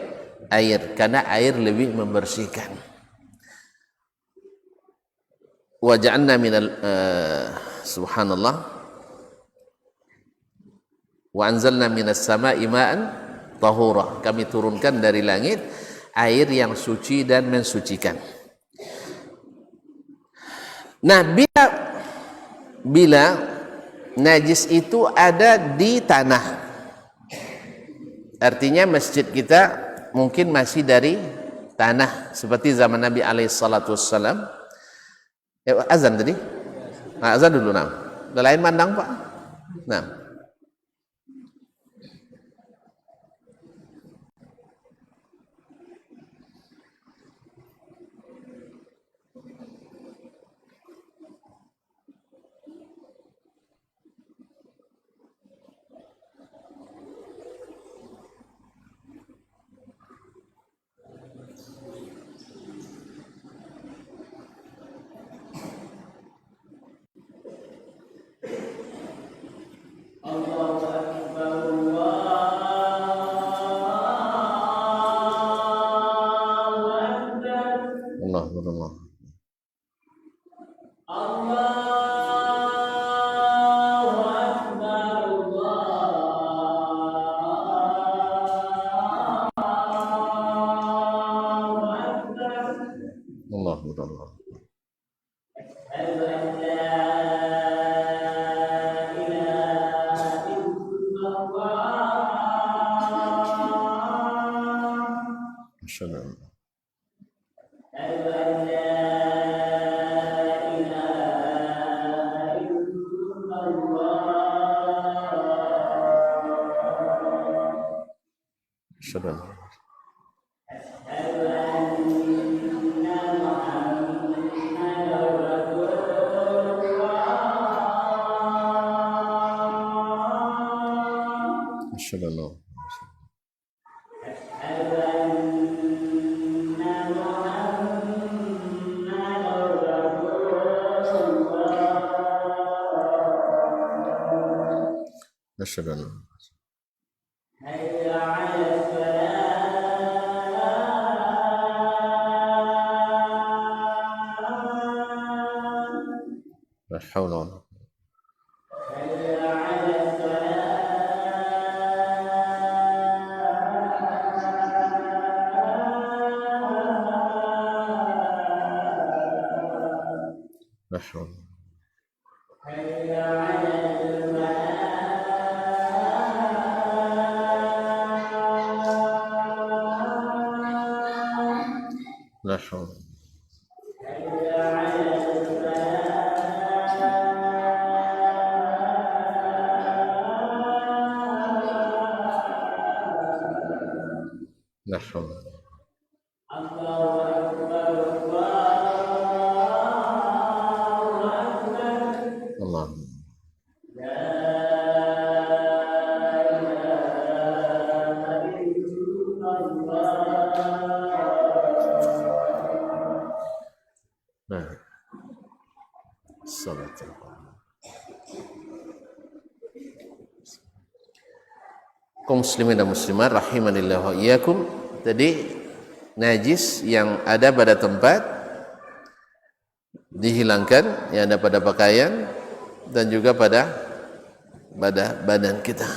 air karena air lebih membersihkan. Wa ja'alna minal subhanallah wa anzalna minas sama'i ma'an tahura. Kami turunkan dari langit air yang suci dan mensucikan. Nah, bila najis itu ada di tanah, artinya masjid kita mungkin masih dari tanah seperti zaman Nabi alaihi salatu wassalam. Azan tadi? Nah, azan dulu nah. Udah lain mandang Pak. Nah. حي على La haul. La haul. Allah. Nah, salat. Kaum muslimin dan muslimat rahimanillah wa iyyakum. Tadi najis yang ada pada tempat dihilangkan, yang ada pada pakaian dan juga pada badan kita.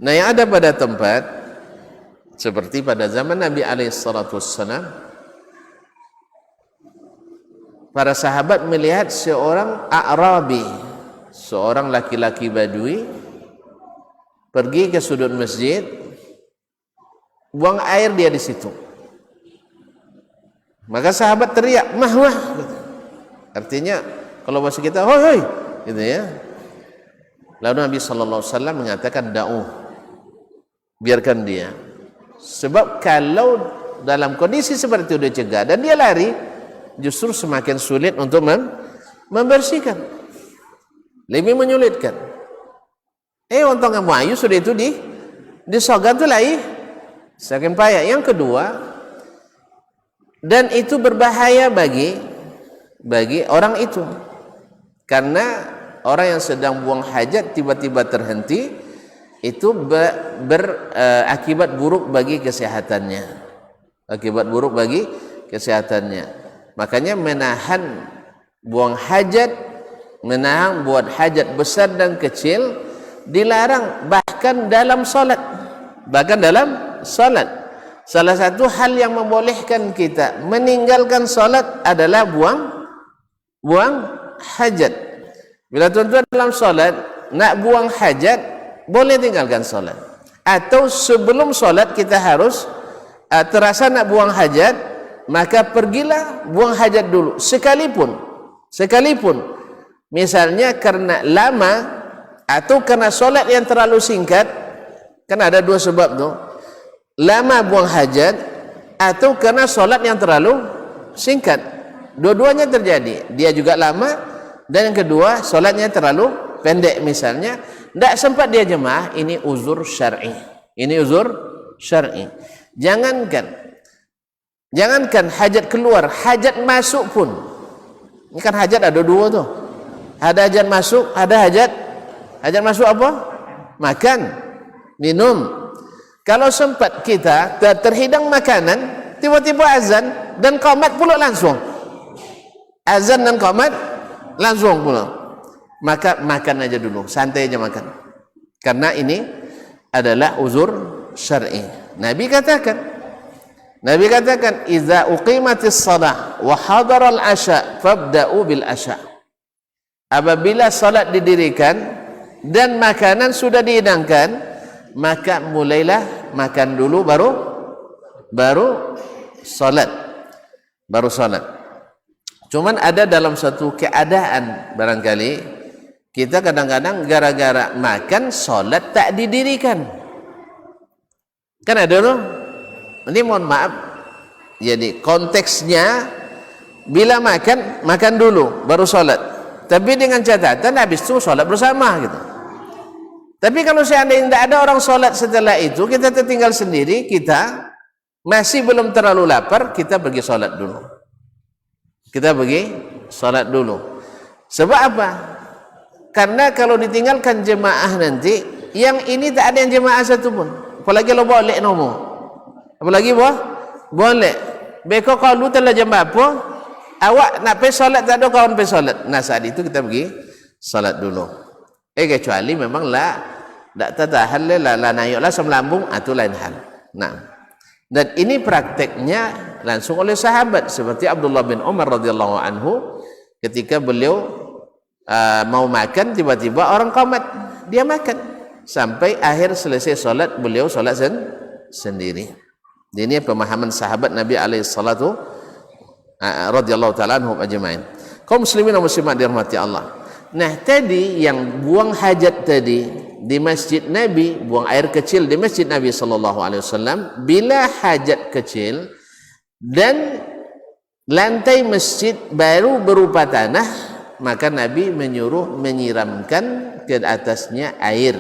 Nah, yang ada pada tempat seperti pada zaman Nabi alaihi salatu wassalam, para sahabat melihat seorang A'rabi, seorang laki-laki Badui pergi ke sudut masjid, buang air dia di situ. Maka sahabat teriak, "Mah, mah." Artinya kalau bahasa kita, "Hoi, hoi." Gitu ya. Lalu Nabi sallallahu alaihi wasallam mengatakan, "Da'u." Biarkan dia. Sebab kalau dalam kondisi seperti itu dia cegah dan dia lari, justru semakin sulit untuk membersihkan, lebih menyulitkan. Untung kamu ayu sudah itu disogan tu lai, semakin payah. Yang kedua, dan itu berbahaya bagi orang itu, karena orang yang sedang buang hajat tiba-tiba terhenti, itu berakibat buruk bagi kesehatannya, akibat buruk bagi kesehatannya. Makanya menahan buang hajat, menahan buat hajat besar dan kecil dilarang, bahkan dalam salat. Salah satu hal yang membolehkan kita meninggalkan salat adalah buang hajat. Bila tuan-tuan dalam salat nak buang hajat, boleh tinggalkan salat. Atau sebelum salat kita harus terasa nak buang hajat, maka pergilah buang hajat dulu, sekalipun misalnya karena lama atau karena solat yang terlalu singkat. Kan ada dua sebab tu, lama buang hajat atau karena solat yang terlalu singkat. Dua-duanya terjadi, dia juga lama dan yang kedua solatnya terlalu pendek misalnya, tidak sempat dia jemaah. Ini uzur syar'i, jangankan hajat keluar, hajat masuk pun. Ini kan hajat ada dua tuh, ada hajat masuk, ada hajat masuk apa? Makan, minum. Kalau sempat kita terhidang makanan, tiba-tiba azan dan qamat pula langsung, azan dan qamat langsung pula, maka makan aja dulu, santai aja makan, karena ini adalah uzur syar'i. Nabi katakan, "Idza uqimatis shalah wa hadara al-asya fabda'u bil asya." Apabila salat didirikan dan makanan sudah dihidangkan, maka mulailah makan dulu baru salat. Cuman ada dalam satu keadaan, barangkali kita kadang-kadang gara-gara makan salat tak didirikan. Kan ada loh. Ini mohon maaf, jadi konteksnya bila makan dulu baru salat, tapi dengan catatan habis itu salat bersama gitu. Tapi kalau seandainya tidak ada orang salat setelah itu, kita tertinggal sendiri, kita masih belum terlalu lapar, kita pergi salat dulu. Sebab apa? Karena kalau ditinggalkan jemaah nanti, yang ini tak ada yang jemaah satu pun. Apalagi lo boleh nomo. Apalagi boleh. Beko kalau telah jam apa? Awak nak pergi salat, tak ada kawan pergi salat. Nah, saat itu kita pergi salat dulu. Kecuali memang tak tahan lah naiklah semlambung, atau lain hal. Nah, dan ini prakteknya langsung oleh sahabat seperti Abdullah bin Umar radhiyallahu anhu, ketika beliau mau makan, tiba-tiba orang qamat, dia makan sampai akhir selesai solat, beliau solat sendiri. Ini pemahaman sahabat Nabi alaihi salatu radhiyallahu taala anhum ajmain. Kaum muslimin dan muslimat dirahmati Allah. Nah, tadi yang buang hajat tadi di masjid Nabi, buang air kecil di masjid Nabi sallallahu alaihi wasallam, bila hajat kecil dan lantai masjid baru berupa tanah, maka Nabi menyuruh menyiramkan ke atasnya air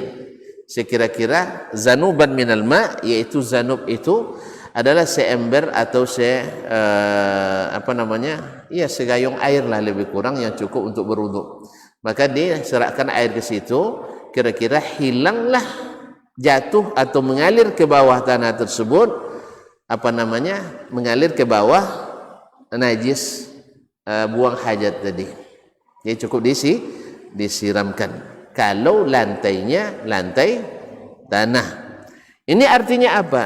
sekira-kira zanuban minal ma, yaitu zanub itu adalah seember atau segayung air lah lebih kurang yang cukup untuk berwudu. Maka diserahkan air ke situ, kira-kira hilanglah jatuh atau mengalir ke bawah tanah tersebut mengalir ke bawah najis buang hajat tadi. Jadi cukup disiramkan. Kalau lantainya lantai tanah. Ini artinya apa?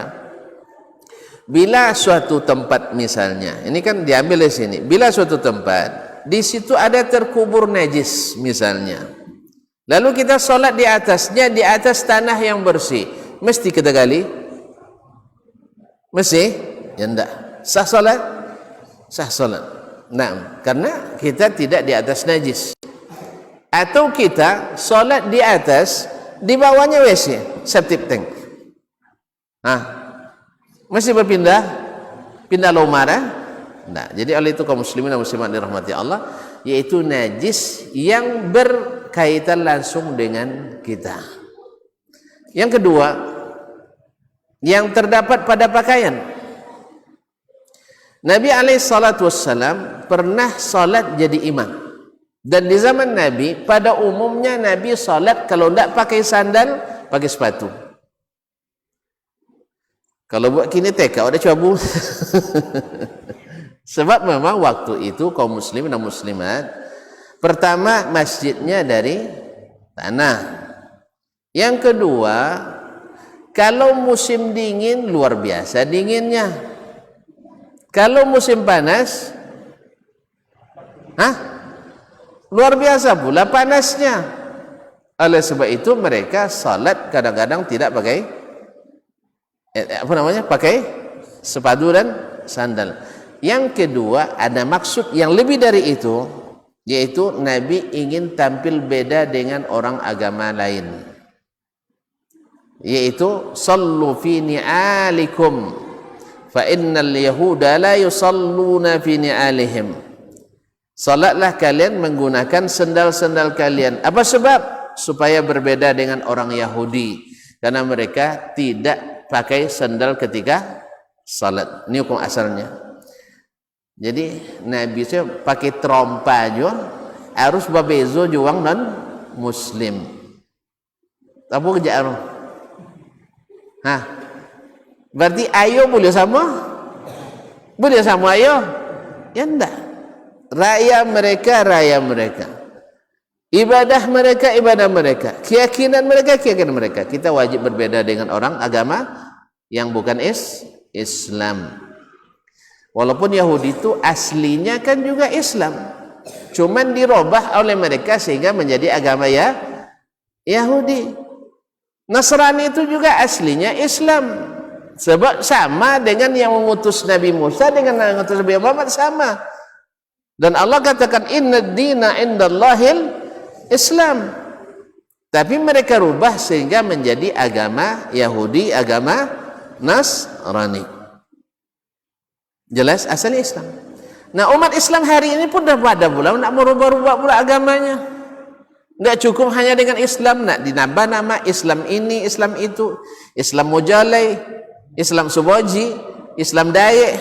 Bila suatu tempat misalnya, ini kan diambil dari sini. Bila suatu tempat, di situ ada terkubur najis misalnya. Lalu kita sholat di atasnya, di atas tanah yang bersih. Mesti kita gali? Mesti? Ya enggak. Sah sholat? Sah sholat. Nah, karena kita tidak di atas najis. Atau kita sholat di atas, di bawahnya WC, septic tank. Mesti berpindah? Pindah lomara? Nah, jadi oleh itu kaum muslimin dan muslimat dirahmati Allah, yaitu najis yang berkaitan langsung dengan kita. Yang kedua, yang terdapat pada pakaian. Nabi SAW pernah salat jadi imam. Dan di zaman Nabi, pada umumnya Nabi salat kalau tidak pakai sandal, pakai sepatu. Kalau buat kini teka, ada cabu. Sebab memang waktu itu kaum muslimin dan muslimat, pertama masjidnya dari tanah. Yang kedua, kalau musim dingin luar biasa dinginnya. Kalau musim panas, luar biasa pula panasnya. Oleh sebab itu mereka salat kadang-kadang tidak pakai pakai sepatu dan sandal. Yang kedua, ada maksud yang lebih dari itu, yaitu Nabi ingin tampil beda dengan orang agama lain, yaitu sallu fi ni'alikum fa innal yahuda la yusalluna fi ni'alihim. Salatlah kalian menggunakan sendal-sendal kalian. Apa sebab? Supaya berbeda dengan orang Yahudi, karena mereka tidak pakai sandal ketika salat. Ini hukum asalnya. Jadi Nabi saya pakai trompa aja harus babezo juang non muslim. Apa kerjaan? Berarti ayo boleh sama? Boleh sama ayo? Ya enggak. Raya mereka. Ibadah mereka. Keyakinan mereka. Kita wajib berbeda dengan orang agama yang bukan Islam. Walaupun Yahudi itu aslinya kan juga Islam, cuman dirubah oleh mereka sehingga menjadi agama Yahudi. Nasrani itu juga aslinya Islam, sebab sama dengan yang mengutus Nabi Musa dengan yang mengutus Nabi Muhammad sama. Dan Allah katakan inna dina indallahil Islam. Tapi mereka rubah sehingga menjadi agama Yahudi, agama Nasrani. Jelas asalnya Islam. Nah, umat Islam hari ini pun dah pada pula nak merubah-rubah pula agamanya. Tidak cukup hanya dengan Islam, nak dinambah nama Islam ini, Islam itu, Islam Mujalai, Islam Suboji, Islam Dayak,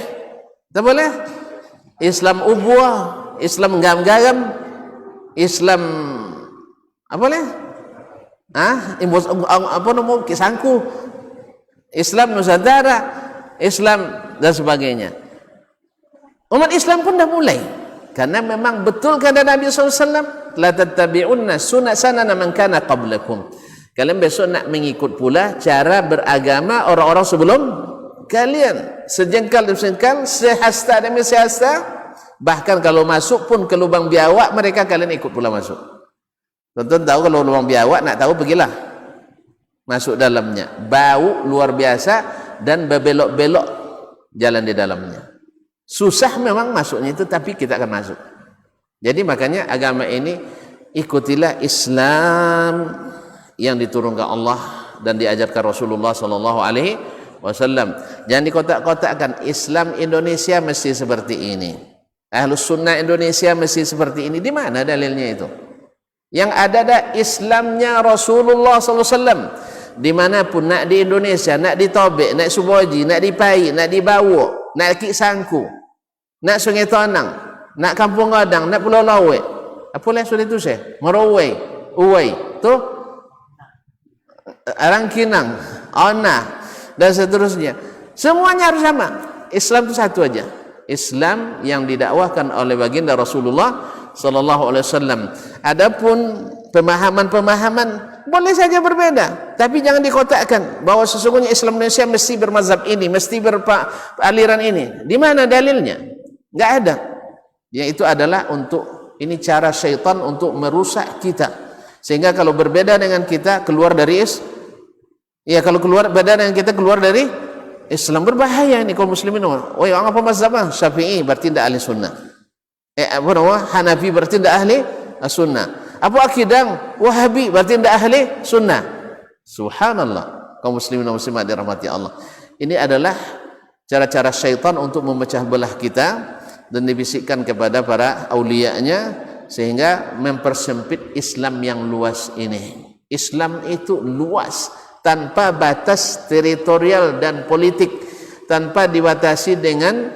tak boleh? Islam Ubwa, Islam Gam-Garam, Islam apa boleh? Kisangku, Islam Nusantara, Islam dan sebagainya. Umat Islam pun dah mulai, karena memang betul kata Nabi SAW, la tattabi'unna sunana man kana qablakum. Kalian besok nak mengikut pula cara beragama orang-orang sebelum kalian, sejengkal demi sejengkal, sehasta demi sehasta. Bahkan kalau masuk pun ke lubang biawak, mereka kalian ikut pula masuk. Tonton tahu kalau lubang biawak, nak tahu pergilah masuk dalamnya, bau luar biasa dan berbelok-belok jalan di dalamnya. Susah memang masuknya itu, tapi kita akan masuk. Jadi makanya agama ini ikutilah Islam yang diturunkan Allah dan diajarkan Rasulullah sallallahu alaihi wasallam. Jangan dikotak-kotakkan Islam Indonesia mesti seperti ini. Ahlus Sunnah Indonesia mesti seperti ini. Di mana dalilnya itu? Yang ada Islamnya Rasulullah sallallahu alaihi wasallam. Dimanapun, nak di Indonesia, nak di Tobek, nak Suboji, nak di Pai, nak di Bawo, nak Kik Sangku, nak Sungai Tonang, nak Kampung Gadang, nak Pulau Lawe, apa lah sudah itu saya? Merawai, Uwai, tu Arangkinang, Ona, dan seterusnya. Semuanya harus sama. Islam itu satu aja. Islam yang didakwahkan oleh baginda Rasulullah sallallahu alaihi wasallam. Adapun pemahaman-pemahaman boleh saja berbeda, tapi jangan dikotakkan bahwa sesungguhnya Islam Indonesia mesti bermazhab ini, mesti beraliran ini. Di mana dalilnya? Enggak ada. Yaitu adalah untuk ini cara syaitan untuk merusak kita. Sehingga kalau berbeda dengan kita keluar dari kalau keluar beda dengan kita keluar dari Islam, berbahaya ini kaum muslimin. Oh, yang apa mazhab? Syafi'i berarti tidak ahli sunnah. Hanafi berarti tidak ahli sunnah. Abu Akidang Wahabi berarti tidak ahli sunnah. Subhanallah, kaum muslimin dan muslimat dirahmati Allah. Ini adalah cara-cara syaitan untuk memecah belah kita dan dibisikkan kepada para aulianya sehingga mempersempit Islam yang luas ini. Islam itu luas, tanpa batas teritorial dan politik, tanpa dibatasi dengan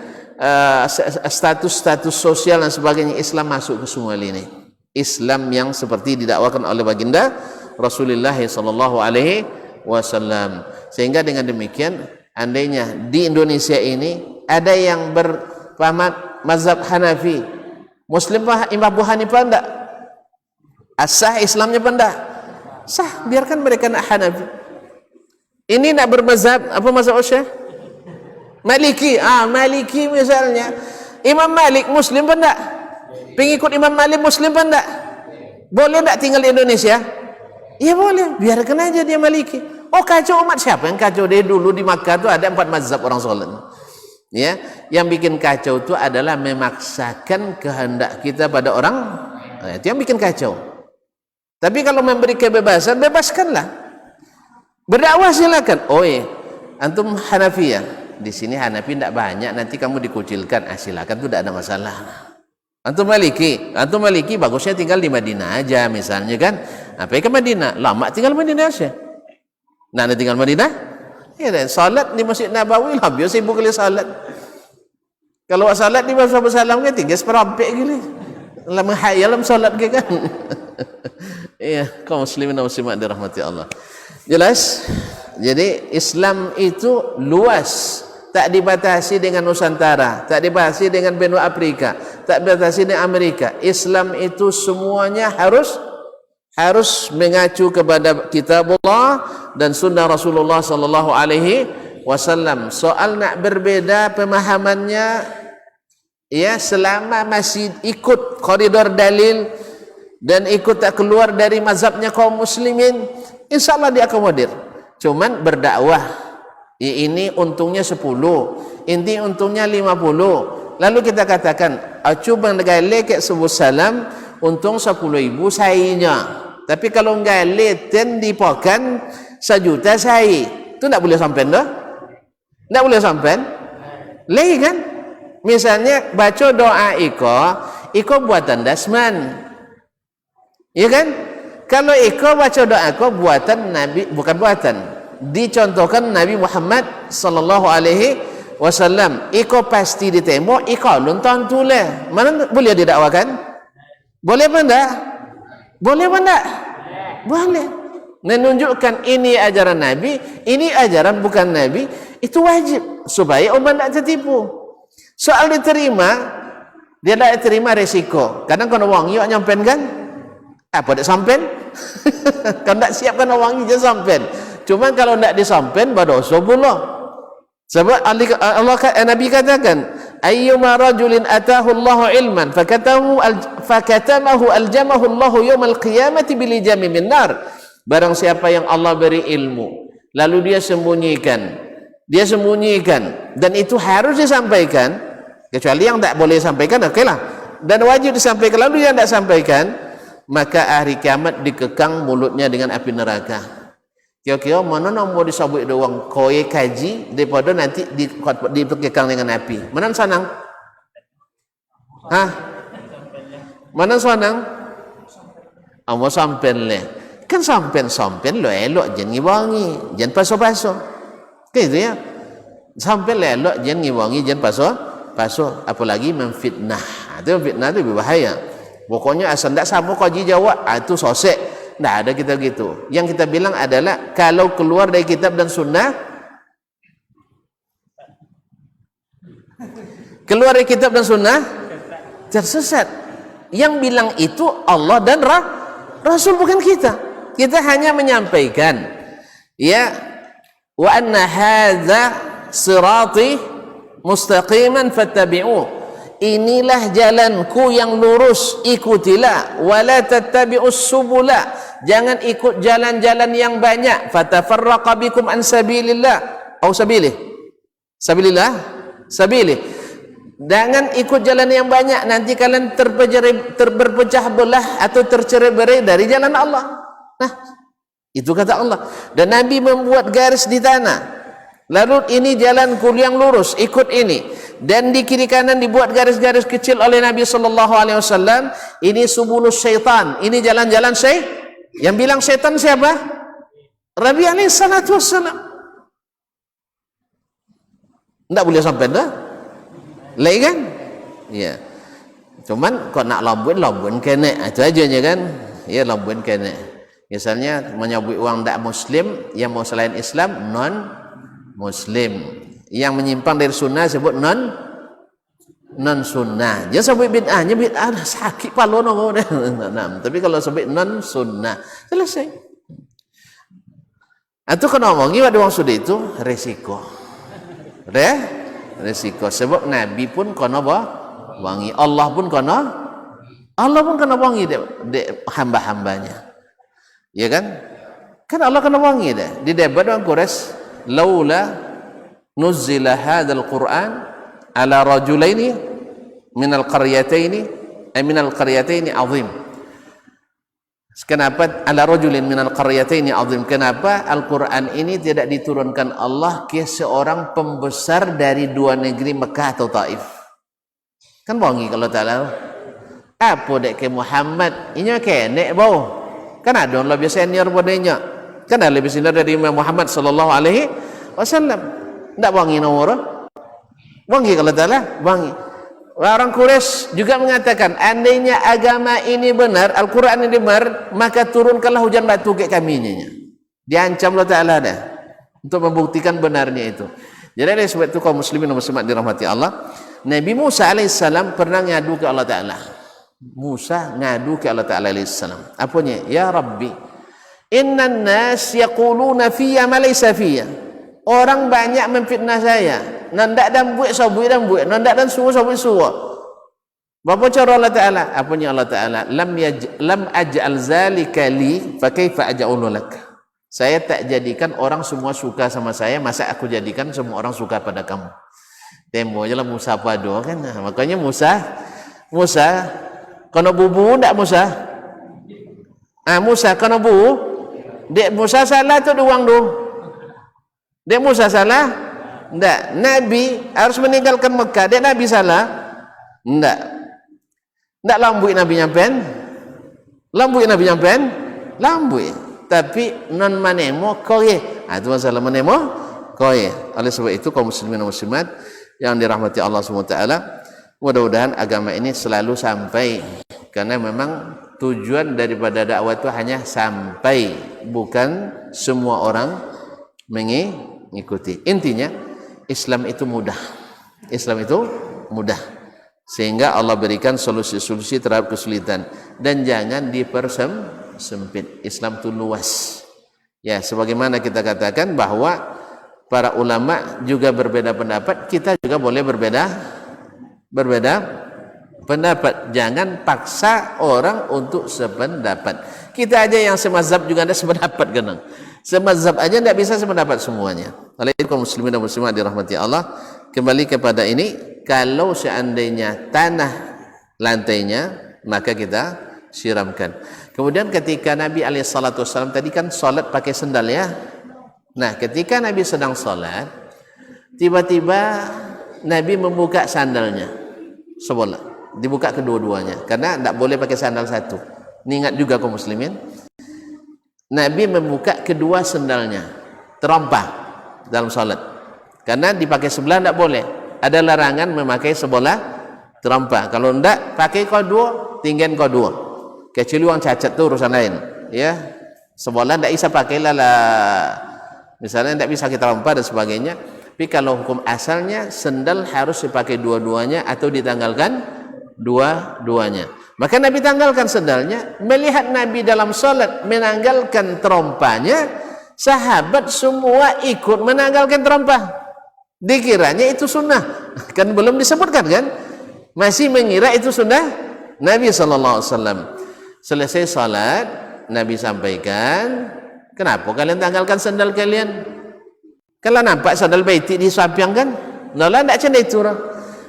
status-status sosial dan sebagainya. Islam masuk ke semua ini. Islam yang seperti didakwakan oleh baginda Rasulullah sallallahu alaihi wasallam. Sehingga dengan demikian, andainya di Indonesia ini ada yang berpahaman mazhab Hanafi, Muslim Imam Abu Hanifah enggak? Asah Islamnya enggak? Sah, biarkan mereka nak Hanafi. Ini nak bermazhab apa mazhab Syekh? Maliki. Maliki misalnya. Imam Malik Muslim enggak? Pengikut Imam Malik Muslim pun tak? Boleh tak tinggal di Indonesia? Ya boleh, biarkan aja dia Maliki. Oh, kacau umat. Siapa yang kacau? Dari dulu di Makkah tu ada 4 mazhab orang soleh. Ya, yang bikin kacau itu adalah memaksakan kehendak kita pada orang. Itu yang bikin kacau. Tapi kalau memberi kebebasan, bebaskanlah. Berdakwah silakan. Oh antum Hanafi ya? Di sini Hanafi tidak banyak, nanti kamu dikucilkan. Silakan, itu tidak ada masalah. Antum Maliki bagusnya tinggal di Madinah aja misalnya kan. Apa ke Madinah? Lama tinggal Madinah aja. Nah, tinggal Madinah? Ya, salat di Masjid Nabawi lah, biar sibuk kali salat. Kalau salat di Masjid Salam kan tinggal seperampek gini. Lama hayalam salat ke kan. Iya, kaum muslimin dan muslimat dirahmati Allah. Jelas? Jadi Islam itu luas. Tak dibatasi dengan Nusantara, tak dibatasi dengan benua Afrika, tak dibatasi dengan Amerika. Islam itu semuanya harus mengacu kepada kitabullah dan sunnah Rasulullah sallallahu alaihi wasallam. Soal nak berbeda pemahamannya, ya selama masih ikut koridor dalil dan ikut tak keluar dari mazhabnya kaum muslimin, insyaallah diakomodir. Cuman berdakwah, ini untungnya 10, inti untungnya 50. Lalu kita katakan, coba gale ke sebut salam, untung 10.000 sainya. Tapi kalau gale ten dipokan 1 juta sai, itu tak boleh sampai dah. Tak boleh sampai. Lagi kan? Misalnya baca doa iko buatan Dasman. Ya kan? Kalau iko baca doa buatan Nabi, bukan buatan. Dicontohkan Nabi Muhammad sallallahu alaihi wasallam. Iko pasti ditembok, iko lontan tule. Mana boleh didakwakan? Boleh apa enggak? Boleh apa enggak? Boleh. Menunjukkan ini ajaran Nabi, ini ajaran bukan Nabi, itu wajib supaya umat tidak tertipu. Soal diterima, dia tidak terima resiko. Kadang kalau wangi nyampen kan? Apa tak sampen? Kalau tak siapkan wangi je sampen. Cuma kalau tidak disampen berdosa pula. Sebab Nabi katakan, ayyuma rajulin atahu Allahu ilman fakatamahu aljamahu Allahu yawmal qiyamati bilijami min nar. Barang siapa yang Allah beri ilmu lalu dia sembunyikan dia sembunyikan, dan itu harus disampaikan, kecuali yang tak boleh sampaikan, okeylah, dan wajib disampaikan. Lalu yang tak sampaikan, maka hari kiamat dikekang mulutnya dengan api neraka. Kira-kira mana nak mau disabut doang koye kaji daripada nanti dikekang dengan api. Mana senang? Hah? Mana senang? Amo sampen le. Kan sampen lo elok jangan ngiwangi, jangan paso-paso. Gitu ya. Sampen le elok jangan ngiwangi, jangan paso. Apalagi memfitnah. Itu fitnah itu lebih bahaya. Pokoknya asal tak sama kaji jawab, itu sosek. Tak ada kita gitu. Yang kita bilang adalah kalau keluar dari kitab dan sunnah, keluar dari kitab dan sunnah tersesat. Yang bilang itu Allah dan Rasul, bukan kita. Kita hanya menyampaikan, ya, wa anna hadza sirati mustaqiman fattabi'u. Inilah jalanku yang lurus, ikutilah. Wala tattabi'us subula. Jangan ikut jalan-jalan yang banyak. Fatafarraqa bikum an sabilillah. Au sabilih. Sabilillah. Sabilih. Jangan ikut jalan yang banyak, nanti kalian terberpecah belah atau tercerai-berai dari jalan Allah. Nah, itu kata Allah. Dan Nabi membuat garis di tanah. Lalu ini jalanku yang lurus, ikut ini. Dan di kiri kanan dibuat garis-garis kecil oleh Nabi sallallahu alaihi wasallam. Ini subulus syaitan. Ini jalan-jalan Yang bilang syaitan siapa? Nabi alaihi salatu wassalam. Tidak boleh sampai dah. Lain kan? Ya. Cuman kau nak lambun kena. Itu aja kan? Ya, lambun kena. Misalnya menyebut orang tak muslim yang mau selain Islam non muslim. Yang menyimpang dari sunnah sebut non sunnah. Jangan sebut bid'ahnya, bid'ah sakit palu no. Tapi kalau sebut non sunnah selesai. Itu kena omongi pada orang sudah itu resiko. Resiko. Sebab Nabi pun kena wangi, Allah pun kena wangi dek hamba-hambanya. Ya kan? Kan Allah kena wangi deh. Di debat dengan Quraisy, laula nuzila hadzal Qur'an ala rajulaini minal qaryataini azim. Kenapa ala rajulin minal qaryataini azim? Kenapa Al-Qur'an ini tidak diturunkan Allah ke seorang pembesar dari dua negeri Mekah atau Taif? Kan wangi kalau Ta'ala. Apa dek ke Muhammad? Ini kenek bau. Kan ada orang lebih senior padanya. Kan ada lebih senior dari Imam Muhammad sallallahu alaihi wasallam. Tak wangi nomor. Wangi kalau Ta'ala, wangi. Orang Quraisy juga mengatakan, andainya agama ini benar, Al-Quran ini benar, maka turunkanlah hujan batu ke kami. Diancam Allah Ta'ala dah untuk membuktikan benarnya itu. Jadi oleh sebab itu kaum muslimin dan muslimat dirahmati Allah, Nabi Musa alaihissalam pernah ngadu ke Allah Ta'ala. Musa ngadu ke Allah Ta'ala alaihissalam. Apanya? Ya Rabbi, innan nas yaquluna fiyya ma laysa fiyya. Orang banyak memfitnah saya. Nandak dan buat sabui dan buat, nandak dan suruh sabui suruh. Berapa cara Allah Ta'ala? Apanya Allah Ta'ala? Lam aj'al zalika li fa kaifa aj'alu lak. Saya tak jadikan orang semua suka sama saya, masa aku jadikan semua orang suka pada kamu. Temo aja lah Musa padu kan. Makanya Musa kena bubu ndak Musa? Musa kena bubu. Dek Musa salah tu doang tu. Dek Musa salah? Enggak. Nabi harus meninggalkan Mekah. Dek Nabi salah? Enggak. Enggak lambui Nabi nyampen? Lambui Nabi nyampen? Lambui. Tapi non manemo koye. Itu masalah manemo koye. Oleh sebab itu kaum muslimin dan muslimat yang dirahmati Allah SWT, mudah-mudahan agama ini selalu sampai, karena memang tujuan daripada dakwah itu hanya sampai, bukan semua orang mengikuti. Intinya Islam itu mudah. Islam itu mudah, sehingga Allah berikan solusi-solusi terhadap kesulitan, dan jangan dipersempit. Islam itu luas. Ya, sebagaimana kita katakan bahwa para ulama juga berbeda pendapat, kita juga boleh berbeda pendapat. Jangan paksa orang untuk sependapat. Kita aja yang semazhab juga ada sependapat kan. Semazhab aja tidak bisa sependapat semuanya. Oleh itu kaum muslimin dan muslimat dirahmati Allah, kembali kepada ini, kalau seandainya tanah lantainya, maka kita siramkan. Kemudian ketika Nabi SAW tadi kan solat pakai sendal ya. Nah, ketika Nabi sedang solat, tiba-tiba Nabi membuka sandalnya sebelah, dibuka kedua-duanya, karena tidak boleh pakai sandal satu. Ini ingat juga kaum muslimin, Nabi membuka kedua sandalnya, terompah dalam solat, karena dipakai sebelah tidak boleh. Ada larangan memakai sebelah terompah. Kalau tidak pakai kedua, tinggal kedua. Kecuali orang cacat tu urusan lain, ya. Sebelah tidak bisa pakai lah, misalnya tidak bisa kita terompah dan sebagainya. Tapi kalau hukum asalnya sendal harus dipakai dua-duanya atau ditanggalkan dua-duanya. Maka Nabi tanggalkan sendalnya. Melihat Nabi dalam solat menanggalkan terompahnya, sahabat semua ikut menanggalkan terompah. Dikiranya itu sunnah, kan belum disebutkan kan? Masih mengira itu sunnah Nabi SAW. Selesai salat, Nabi sampaikan, kenapa kalian tanggalkan sandal kalian? Kalau nampak sandal baiti di samping kan? Nala tidak macam itu.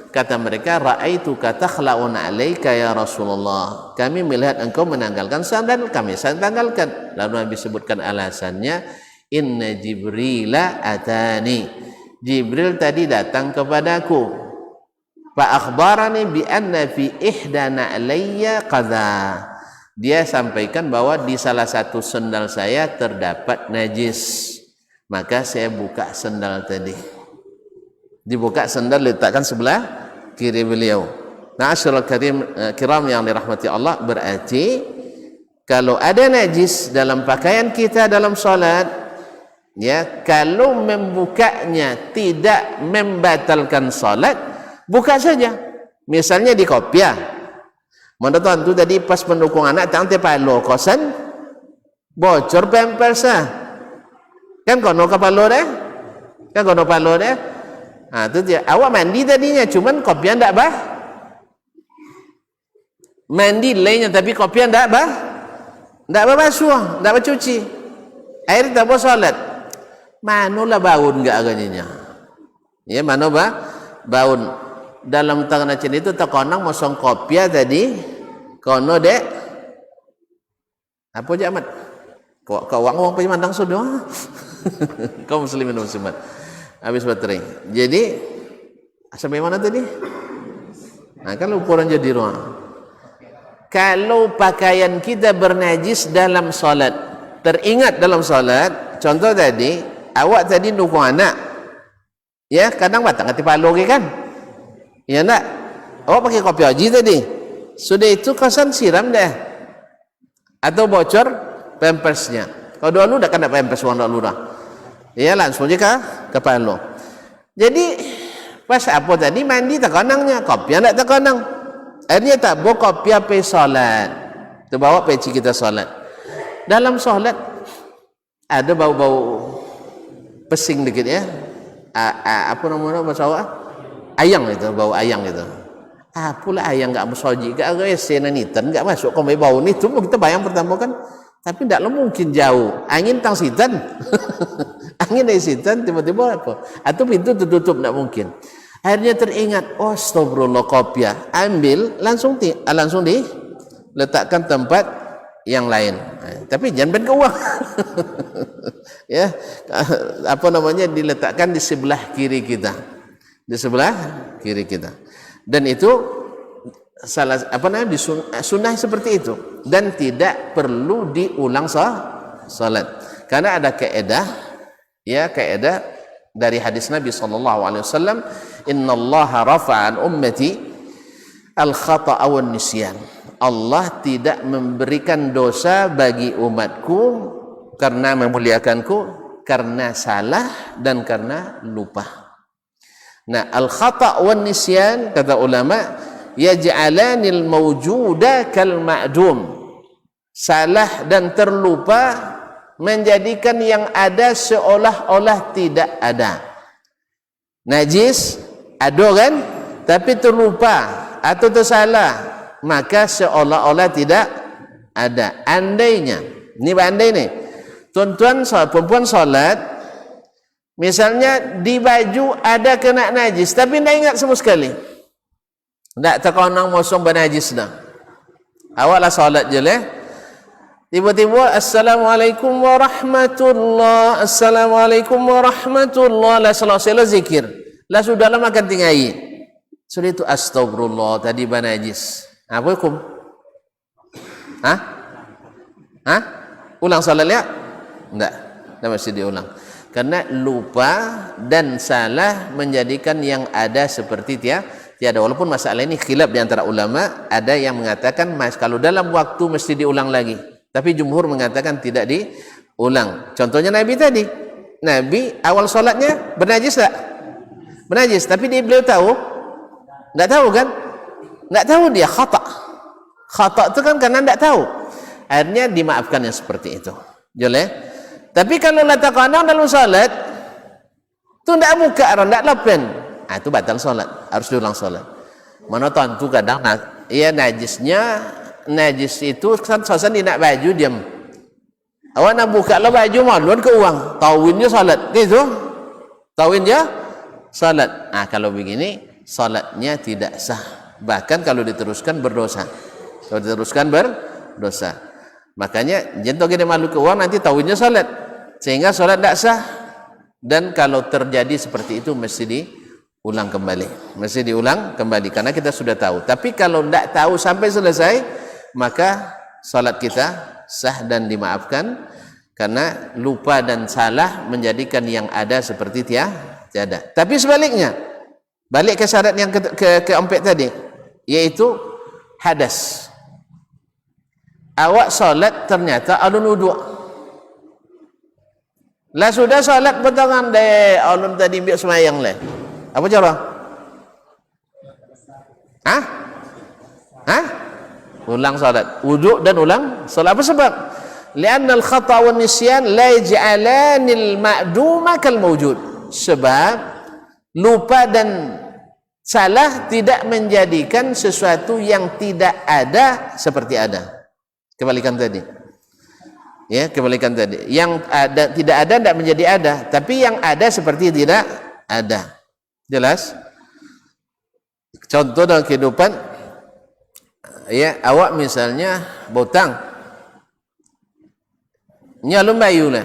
Kata mereka, ra'aituka takhla'una 'alaika ya Rasulullah. Kami melihat engkau menanggalkan sandal, kami tanggalkan. Lalu Nabi sebutkan alasannya, inna Jibrila atani. Jibril tadi datang kepadaku. Fa akhbarani bi anna fi ihdana alayya qadha. Dia sampaikan bahwa di salah satu sandal saya terdapat najis. Maka saya buka sandal tadi. Dibuka sandal, letakkan sebelah kiri beliau. Nah, asyrul kiram yang dirahmati Allah, berarti kalau ada najis dalam pakaian kita dalam salat, ya, kalau membukanya tidak membatalkan salat, buka saja. Misalnya di kopiah, mana tuan tu tadi pas mendukung anak tang tepalo kosan bocor pampersnya. Kan kono kepala deh, kan kono kepala deh. Nah, itu dia. Awak mandi tadinya, cuman kopian tak bah. Mandi lainnya, tapi kopian tak bah. Tak bah basuh, tak bah cuci. Air tak bah solat. Manolah baun enggak agaknya. Ya, mano bah baun. Dalam tangan cina itu terkonang mosong kopiah tadi. Kono dek. Apa je amat? Kau wang pemandang sudah. Kaum muslimin dan muslimat, habis baterai. Jadi sampai mana tadi? Nah, kan ukuran jadi ruang. Kalau pakaian kita bernajis dalam salat, teringat dalam salat, contoh tadi, awak tadi dukung anak, ya, kadang batang hati palo kan? Ya enggak? Awak pakai kopi haji tadi, sudah itu kosan siram dah, atau bocor pampersnya. Kalau dulu dah kena pampers wang dulu dah. Ya, langsung je ke kepala. Jadi pas apa tadi mandi terkonangnya, kopiah tak terkonang. Akhirnya tak bawa kopiah pergi solat. Terbawa peci kita solat. Dalam solat ada bau-bau pesing dikit ya. Apa namanya bahasa awak? Ayang itu, bau ayang itu. Pula ayang enggak bersoji, enggak senanitan, enggak masuk ke bau ni tu kita bayang pertama kan. Tapi tidak mungkin jauh. Angin tang sitan. Angin dari sitan tiba-tiba apa? Atau pintu tertutup, tidak mungkin. Akhirnya teringat, oh astagfirullah, kopiah. Ambil, langsung diletakkan tempat yang lain. Tapi jangan beri uang. Ya, apa namanya, diletakkan di sebelah kiri kita. Di sebelah kiri kita. Dan itu salah apa namanya sunnah seperti itu, dan tidak perlu diulang salat karena ada kaidah, ya, kaidah dari hadis Nabi SAW, innallaha rafa'an ummati al-khata'a wan nisyan. Allah tidak memberikan dosa bagi umatku karena memuliakanku, karena salah dan karena lupa. Nah, al-khata' wan nisyan, kata ulama, yaj'alanil mawjuda kal ma'dum. Salah dan terlupa menjadikan yang ada seolah-olah tidak ada. Najis ada kan, tapi terlupa atau tersalah, maka seolah-olah tidak ada. Andainya, ini andai nih, tuan-tuan perempuan solat, misalnya di baju ada kena najis, tapi tidak ingat sama sekali, tidak terkonang mosong bernajis dah. Awaklah solat je lah, tiba-tiba assalamualaikum warahmatullah, assalamualaikum warahmatullah, lah selesai zikir, lah sudahlah makan tinggai. Sudah itu astagfirullah, tadi bernajis. Apa hukum? Ulang solat ya? Tidak mesti diulang. Karena lupa dan salah menjadikan yang ada seperti tiada. Walaupun masalah ini khilaf di antara ulama, ada yang mengatakan kalau dalam waktu mesti diulang lagi, tapi jumhur mengatakan tidak diulang. Contohnya Nabi tadi, Nabi awal solatnya bernajis tak? Bernajis, tapi beliau tahu? Tidak tahu kan? Tidak tahu, dia khata. Khata itu kan karena tidak tahu, akhirnya dimaafkan yang seperti itu. Boleh. Tapi kalau letak kandang dalam salat tu tidak buka orang, tidak lapen, itu batal salat, harus diulang salat. Mana tuan tu kadang najis itu kan sosan di nak baju diam. Awak nak buka lah baju maluan ke uang, tauinnya salat, gitu. Tauinnya salat. Kalau begini salatnya tidak sah. Bahkan kalau diteruskan berdosa. Kalau diteruskan berdosa. Makanya jangan gini malu ke uang, nanti tauinnya salat, sehingga salat tidak sah. Dan kalau terjadi seperti itu mesti diulang kembali, karena kita sudah tahu. Tapi kalau tidak tahu sampai selesai, maka salat kita sah dan dimaafkan, karena lupa dan salah menjadikan yang ada seperti tiada. Tapi sebaliknya, balik ke syarat yang keempat tadi, yaitu hadas. Awak solat ternyata alun wudu. Lah sudah solat potongan deh, alun tadi biar semayang leh. Apa cara? Ulang solat, wudu dan ulang solat. Apa sebab? Lianna al-khata' wa nisyan la yaj'alani al-ma'duma kal mawjud. Sebab lupa dan salah tidak menjadikan sesuatu yang tidak ada seperti ada. Kebalikan tadi. Ya, kebalikan tadi. Yang ada tidak ada tidak menjadi ada, tapi yang ada seperti tidak ada. Jelas? Contoh dalam kehidupan, ya, awak misalnya botang. Nyalun bayu lah.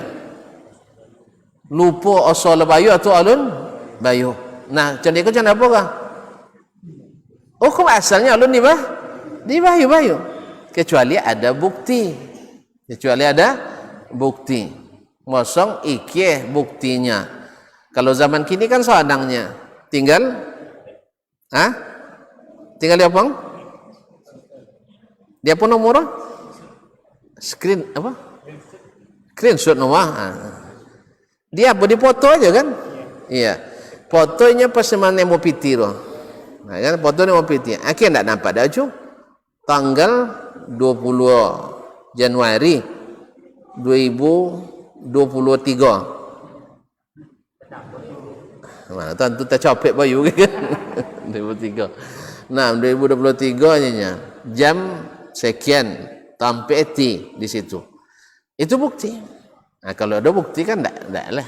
Lupa asal bayu atau alun bayu. Nah, contoh itu apa kah? Hukum asalnya alun di bayu. Kecuali ada bukti. Mosong ikeh buktinya. Kalau zaman kini kan seadangnya, tinggal dia apa? Dia pun nomor screenshot nomor. Dia apa, di foto aja kan? Iya. Fotonya pas mana mau piti loh. Nah, kan fotonya mau piti. Akhirnya enggak nampak dah cu. Tanggal 20 Januari 2023. Mana tuan tu tercapek bayu kan? 2023. Nah, 2023 nya jam sekian sampai di situ. Itu bukti. Nah, kalau ada bukti kan enggak lah.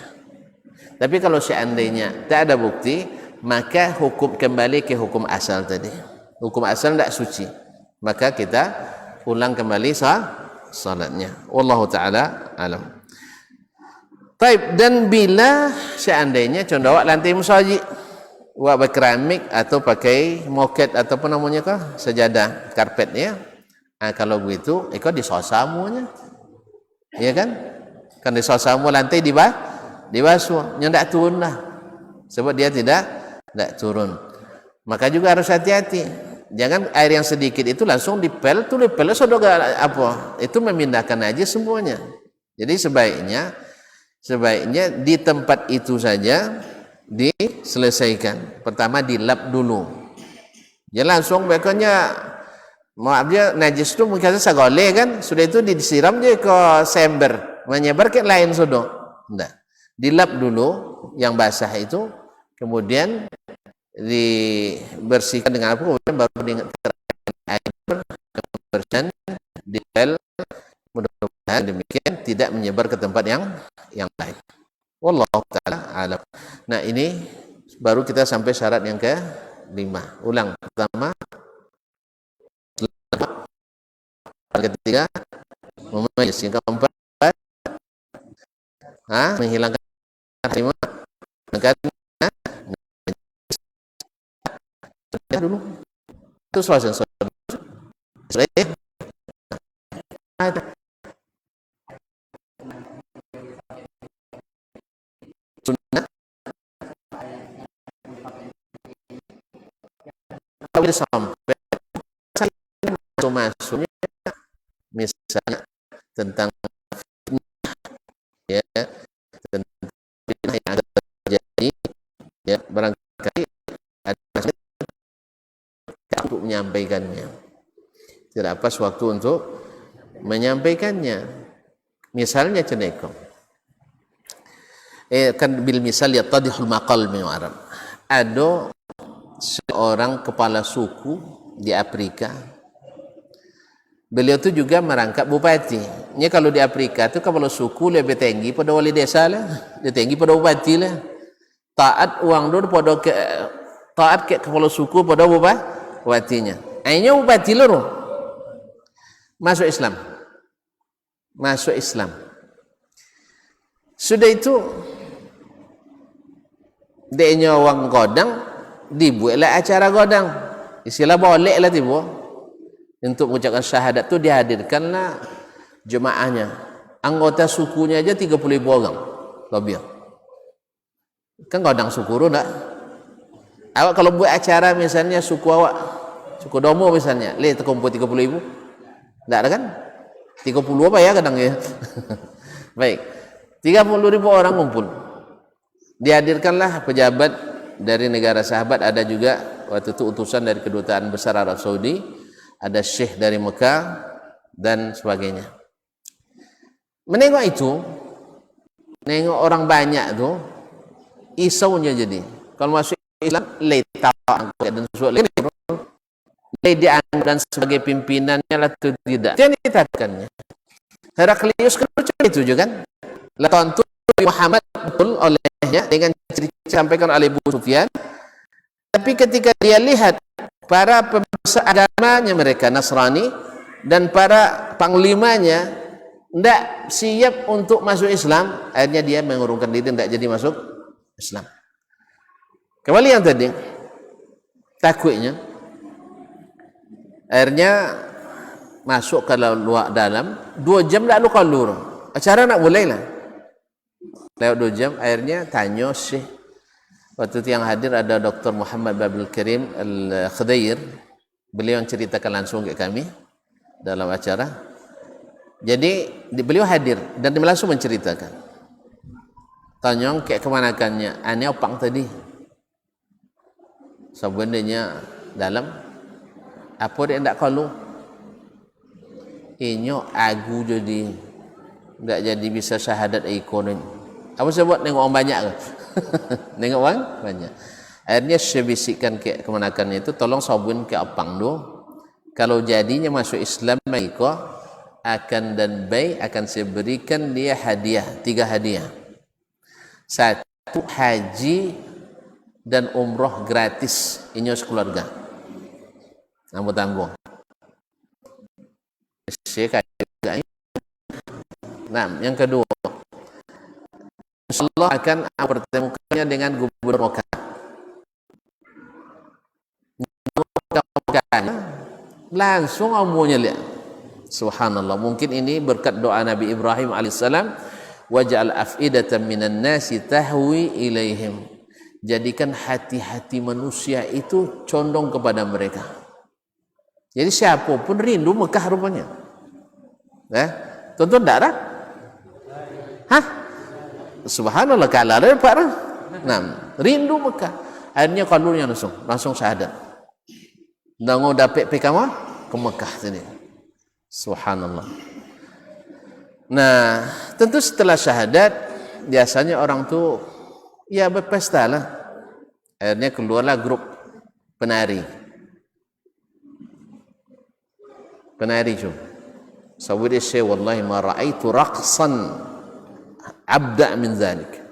Tapi kalau seandainya tak ada bukti, maka hukum kembali ke hukum asal tadi. Hukum asal enggak suci. Maka kita ulang kembali salatnya. Wallahu taala alam. Baik, dan bila seandainya contoh awak lantai musajid, awak berkeramik atau pakai moket atau apa namanya kah, sejadah karpet ya. Kalau begitu, ikut disosamunya. Ya kan? Kan disosamu lantai dibasuh, nyendak turun lah. Sebab dia tidak turun. Maka juga harus hati-hati. Jangan air yang sedikit itu langsung dipel sudah apa? Itu memindahkan aja semuanya. Jadi sebaiknya di tempat itu saja diselesaikan. Pertama dilap dulu. Jangan langsung bekanya maaf dia najis itu mungkin sagole kan, sudah itu disiram je ke sember, menyebar ke lain sudah. Enggak. Dilap dulu yang basah itu, kemudian dibersihkan dengan apa, kemudian baru dengan air kebersihan dipel, mudah-mudahan mudah-mudahan demikian tidak menyebar ke tempat yang lain. Wallahu taala alam. Nah, ini baru kita sampai syarat yang ke-5. Ulang. Pertama, ketiga, memayis. Yang keempat, menghilangkan lima, dulu. Itu selesai. Sunnah. Kalau sampai masuknya misalnya tentang ya tentang yang ada terjadi ya barangkali ada untuk menyampaikannya, tidak pas waktu untuk menyampaikannya. Misalnya cenekom kan bil misal yattadihul maqal min Arab. Ada seorang kepala suku di Afrika. Beliau tu juga merangkap bupati. Ini kalau di Afrika tu kepala suku lebih tinggi pada wali desa lah, lebih tinggi pada bupati lah. Taat uang dulu pada taat ke kepala suku pada bupatinya. Akhirnya bupati lu masuk Islam. Masuk Islam. Sudah itu dia orang godang dibuatlah acara godang. Istilah boleh lah tiba. Untuk mengucapkan syahadat tu dihadirkanlah jemaahnya. Anggota sukunya aja 30,000 orang. Lebih. Kan godang suku ru tak? Awak kalau buat acara misalnya suku awak, suku Domo misalnya, terkumpul 30,000. Tak ada kan? 30 apa ya kadang ya? Baik. 30,000 orang kumpul. Dihadirkanlah pejabat dari negara sahabat, ada juga waktu itu utusan dari kedutaan besar Arab Saudi, ada syekh dari Mekah dan sebagainya. Menengok itu, nengok orang banyak tu, isaunya jadi. Kalau masuk Islam, dan dianggap dan sebagai pimpinannya lah tu tidak. Dia ditetapkannya. Heraklius kan itu juga kan. Lakukan Muhammad betul olehnya dengan cerita disampaikan oleh Abu Sufyan. Tapi ketika dia lihat para pembesar agamanya mereka Nasrani dan para panglimanya tidak siap untuk masuk Islam, akhirnya dia mengurungkan diri tidak jadi masuk Islam. Kembali yang tadi, takutnya akhirnya masuk ke luar dalam 2 jam tak luka lur acara nak mulai lah lewat 2 jam. Akhirnya tanya Syekh, waktu itu yang hadir ada Dr. Muhammad Babil Karim Al-Khudair, beliau yang ceritakan langsung ke kami dalam acara. Jadi beliau hadir dan dia langsung menceritakan, tanya kayak kemanakannya aneh opang tadi sebenarnya dalam apa dia tak kalau inyo agu jadi tak jadi bisa syahadat ikon. Apa saya buat nengok orang banyak ke? Nengok orang banyak. Akhirnya saya bisikkan ke kemanakannya itu, tolong sabun ke apang do. Kalau jadinya masuk Islam mereka akan dan baik akan saya berikan dia hadiah, 3 hadiah. 1 haji dan umroh gratis inyo sekeluarga. Tanggung-tanggung. Nah, yang kedua, Allah akan mempertemukannya dengan gubernur Mekah. Langsung omongnya lihat. Subhanallah. Mungkin ini berkat doa Nabi Ibrahim alaihissalam, waj'al af'idatan minan nasi tahwi ilaihim. Jadikan hati-hati manusia itu condong kepada mereka. Jadi siapa pun rindu Mekah rupanya. Tonton tak dah? Hah? Subhanallah, kalah ada Pak. Nah, rindu Mekah. Akhirnya kalurnya langsung syahadat. Dango dapat pekama ke Mekah sini. Subhanallah. Nah, tentu setelah syahadat biasanya orang tu ya berpesta lah. Akhirnya keluarlah grup penari. Penari tu. Sahabat dia Syekh, wallahi ma ra'aitu raqsan abda min zalik.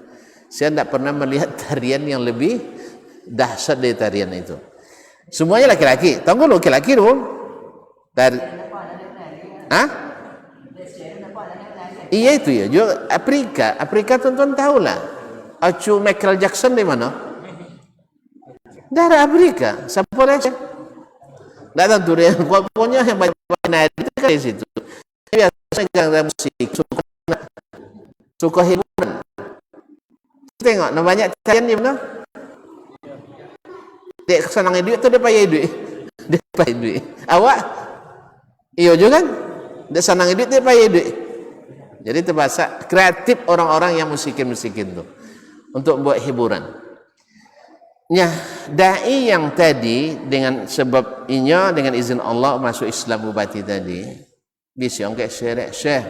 Saya tidak pernah melihat tarian yang lebih dahsyat dari tarian itu. Semuanya laki-laki. Tahu nggak laki-laki dulu? Dari, ah? Iya itu ya. Juga Afrika tuan-tuan tahu lah. Acu Michael Jackson di mana? Dari Afrika. Siapa lagi? Tidak tahu dia. Pokoknya yang banyak itu kan di situ. Biasanya gang musik, suka hiburan. Tengok, banyak tarian di mana? Dia kesenangan duit tu dia payah duit. Dia payah duit. Awak? Iya juga kan? Dia senang duit, dia payah duit. Jadi terpaksa kreatif orang-orang yang musikin-musikin tu untuk buat hiburan. Nah, dai yang tadi dengan sebab inya dengan izin Allah masuk Islam bupati tadi, bisa angkat syekh.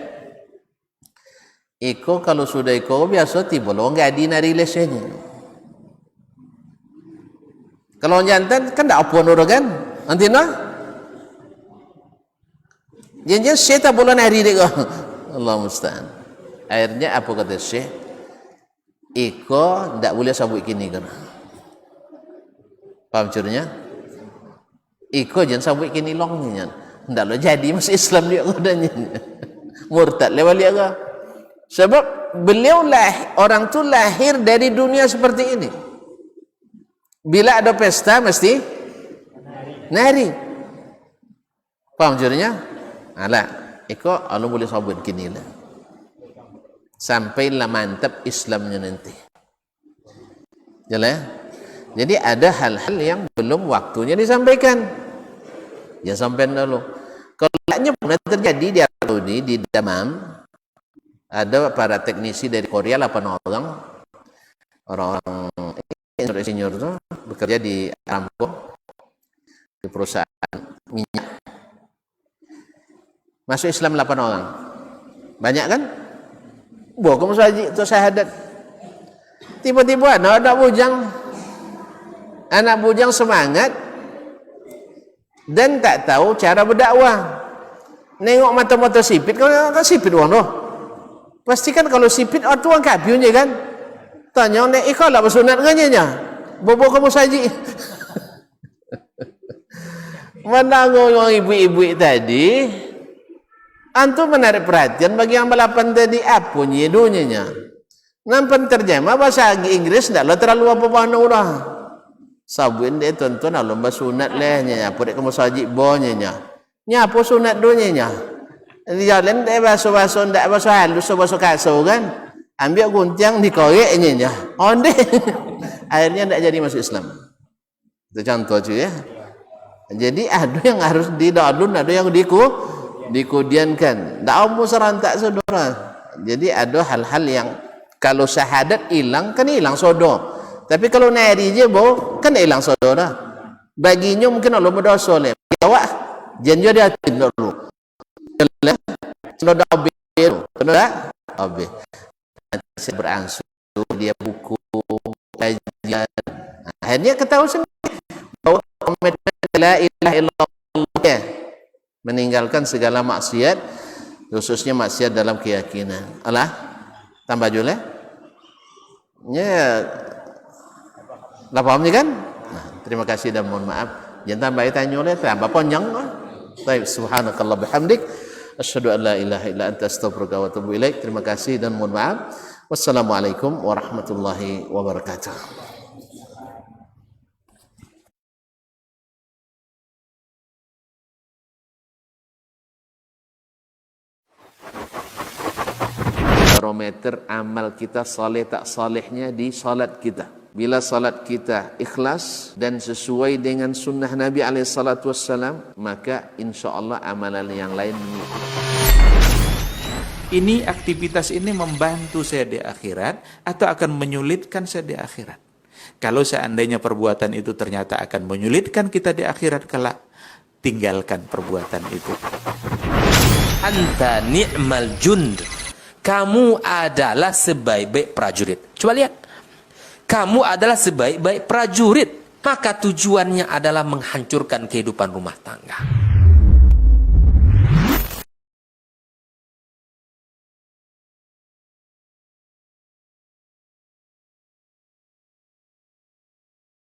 Iko kalau sudah iko biasa tiba lo enggak di nari lesenya. Kalau jantan kan tak apa orang kan? Nanti no? Jangan syekh tak boleh nari dek. Allah musta'an. Akhirnya apa kata syekh? Iko tak boleh sabut kini kan? Paham curnya? Iko jangan sabut kini longnya. Tak lo jadi masuk Islam dia kodanya. Murtad lewat dia ke? Sebab beliau orang tu lahir dari dunia seperti ini. Bila ada pesta mesti nari. Paham jadinya? Alah, iko Allah boleh sabut kini lah. Sampailah mantap Islamnya nanti. Jelas? Jadi ada hal-hal yang belum waktunya disampaikan. Ya sampaikan dulu. Kalau pernah terjadi di Saudi di Damam, ada para teknisi dari Korea 8 orang senior itu bekerja di Aramco, di perusahaan minyak. Masuk Islam 8 orang. Banyak kan? Bawa kamu saja itu syahadat. Tiba-tiba ada anak bujang semangat dan tak tahu cara berdakwah. Nengok mata-mata sipit, kalau kan sipit orang tu. Pastikan kalau sipit orang tu orang kapiunya kan. Tanya, nek ikau lah bersunat dengannya. Bobo kamu saji. Mana orang ibu-ibu tadi, antum menarik perhatian bagi yang balapan tadi apa nyedonya. Nampak terjemah bahasa Inggris tidaklah terlalu apa-apa orang. Sabuin dia tuan-tuan lomba sunat lehnya, apa dek kamu saji bonya. Nyapo sunat dunya. Di jalan dia basuh-basuh ndak basuh halus, basuh kasar kan. Ambil guntiang dikoreknya. Onde. Akhirnya ndak jadi masuk Islam. Itu contoh cuy ya. Jadi ada yang harus didalun, ada yang dikudiankan. Ndak mau serentak saudara. Jadi ada hal-hal yang kalau syahadat hilang kan hilang sodo. Tapi kalau nari je kan hilang saudara. Baginya mungkin Allah berdosa le. Awak janji dia dulu. Sudah habis. Sudah habis. Nanti saya berangsur dia buku kajian. Akhirnya ketahui sendiri bahwa komitmen la ilaha illallah ya. Meninggalkan segala maksiat, khususnya maksiat dalam keyakinan. Alah, tambah jule. Ya, lah paham kan? Nah, terima kasih dan mohon maaf. Jangan tambah tanya oleh tambah panjang. Baik, subhanakallah bihamdik. Asyhadu an la ilaha illa anta astaghfiruka wa atubu ilaik. Terima kasih dan mohon maaf. Wassalamualaikum warahmatullahi wabarakatuh. Barometer amal kita saleh tak salehnya di salat kita. Bila salat kita ikhlas dan sesuai dengan sunnah Nabi SAW, maka insya Allah amalan yang lain. Ini aktivitas ini membantu saya di akhirat atau akan menyulitkan saya di akhirat. Kalau seandainya perbuatan itu ternyata akan menyulitkan kita di akhirat kelak, tinggalkan perbuatan itu. Anta ni'mal jund. Kamu adalah sebaik-baik prajurit. Coba lihat. Kamu adalah sebaik-baik prajurit. Maka tujuannya adalah menghancurkan kehidupan rumah tangga.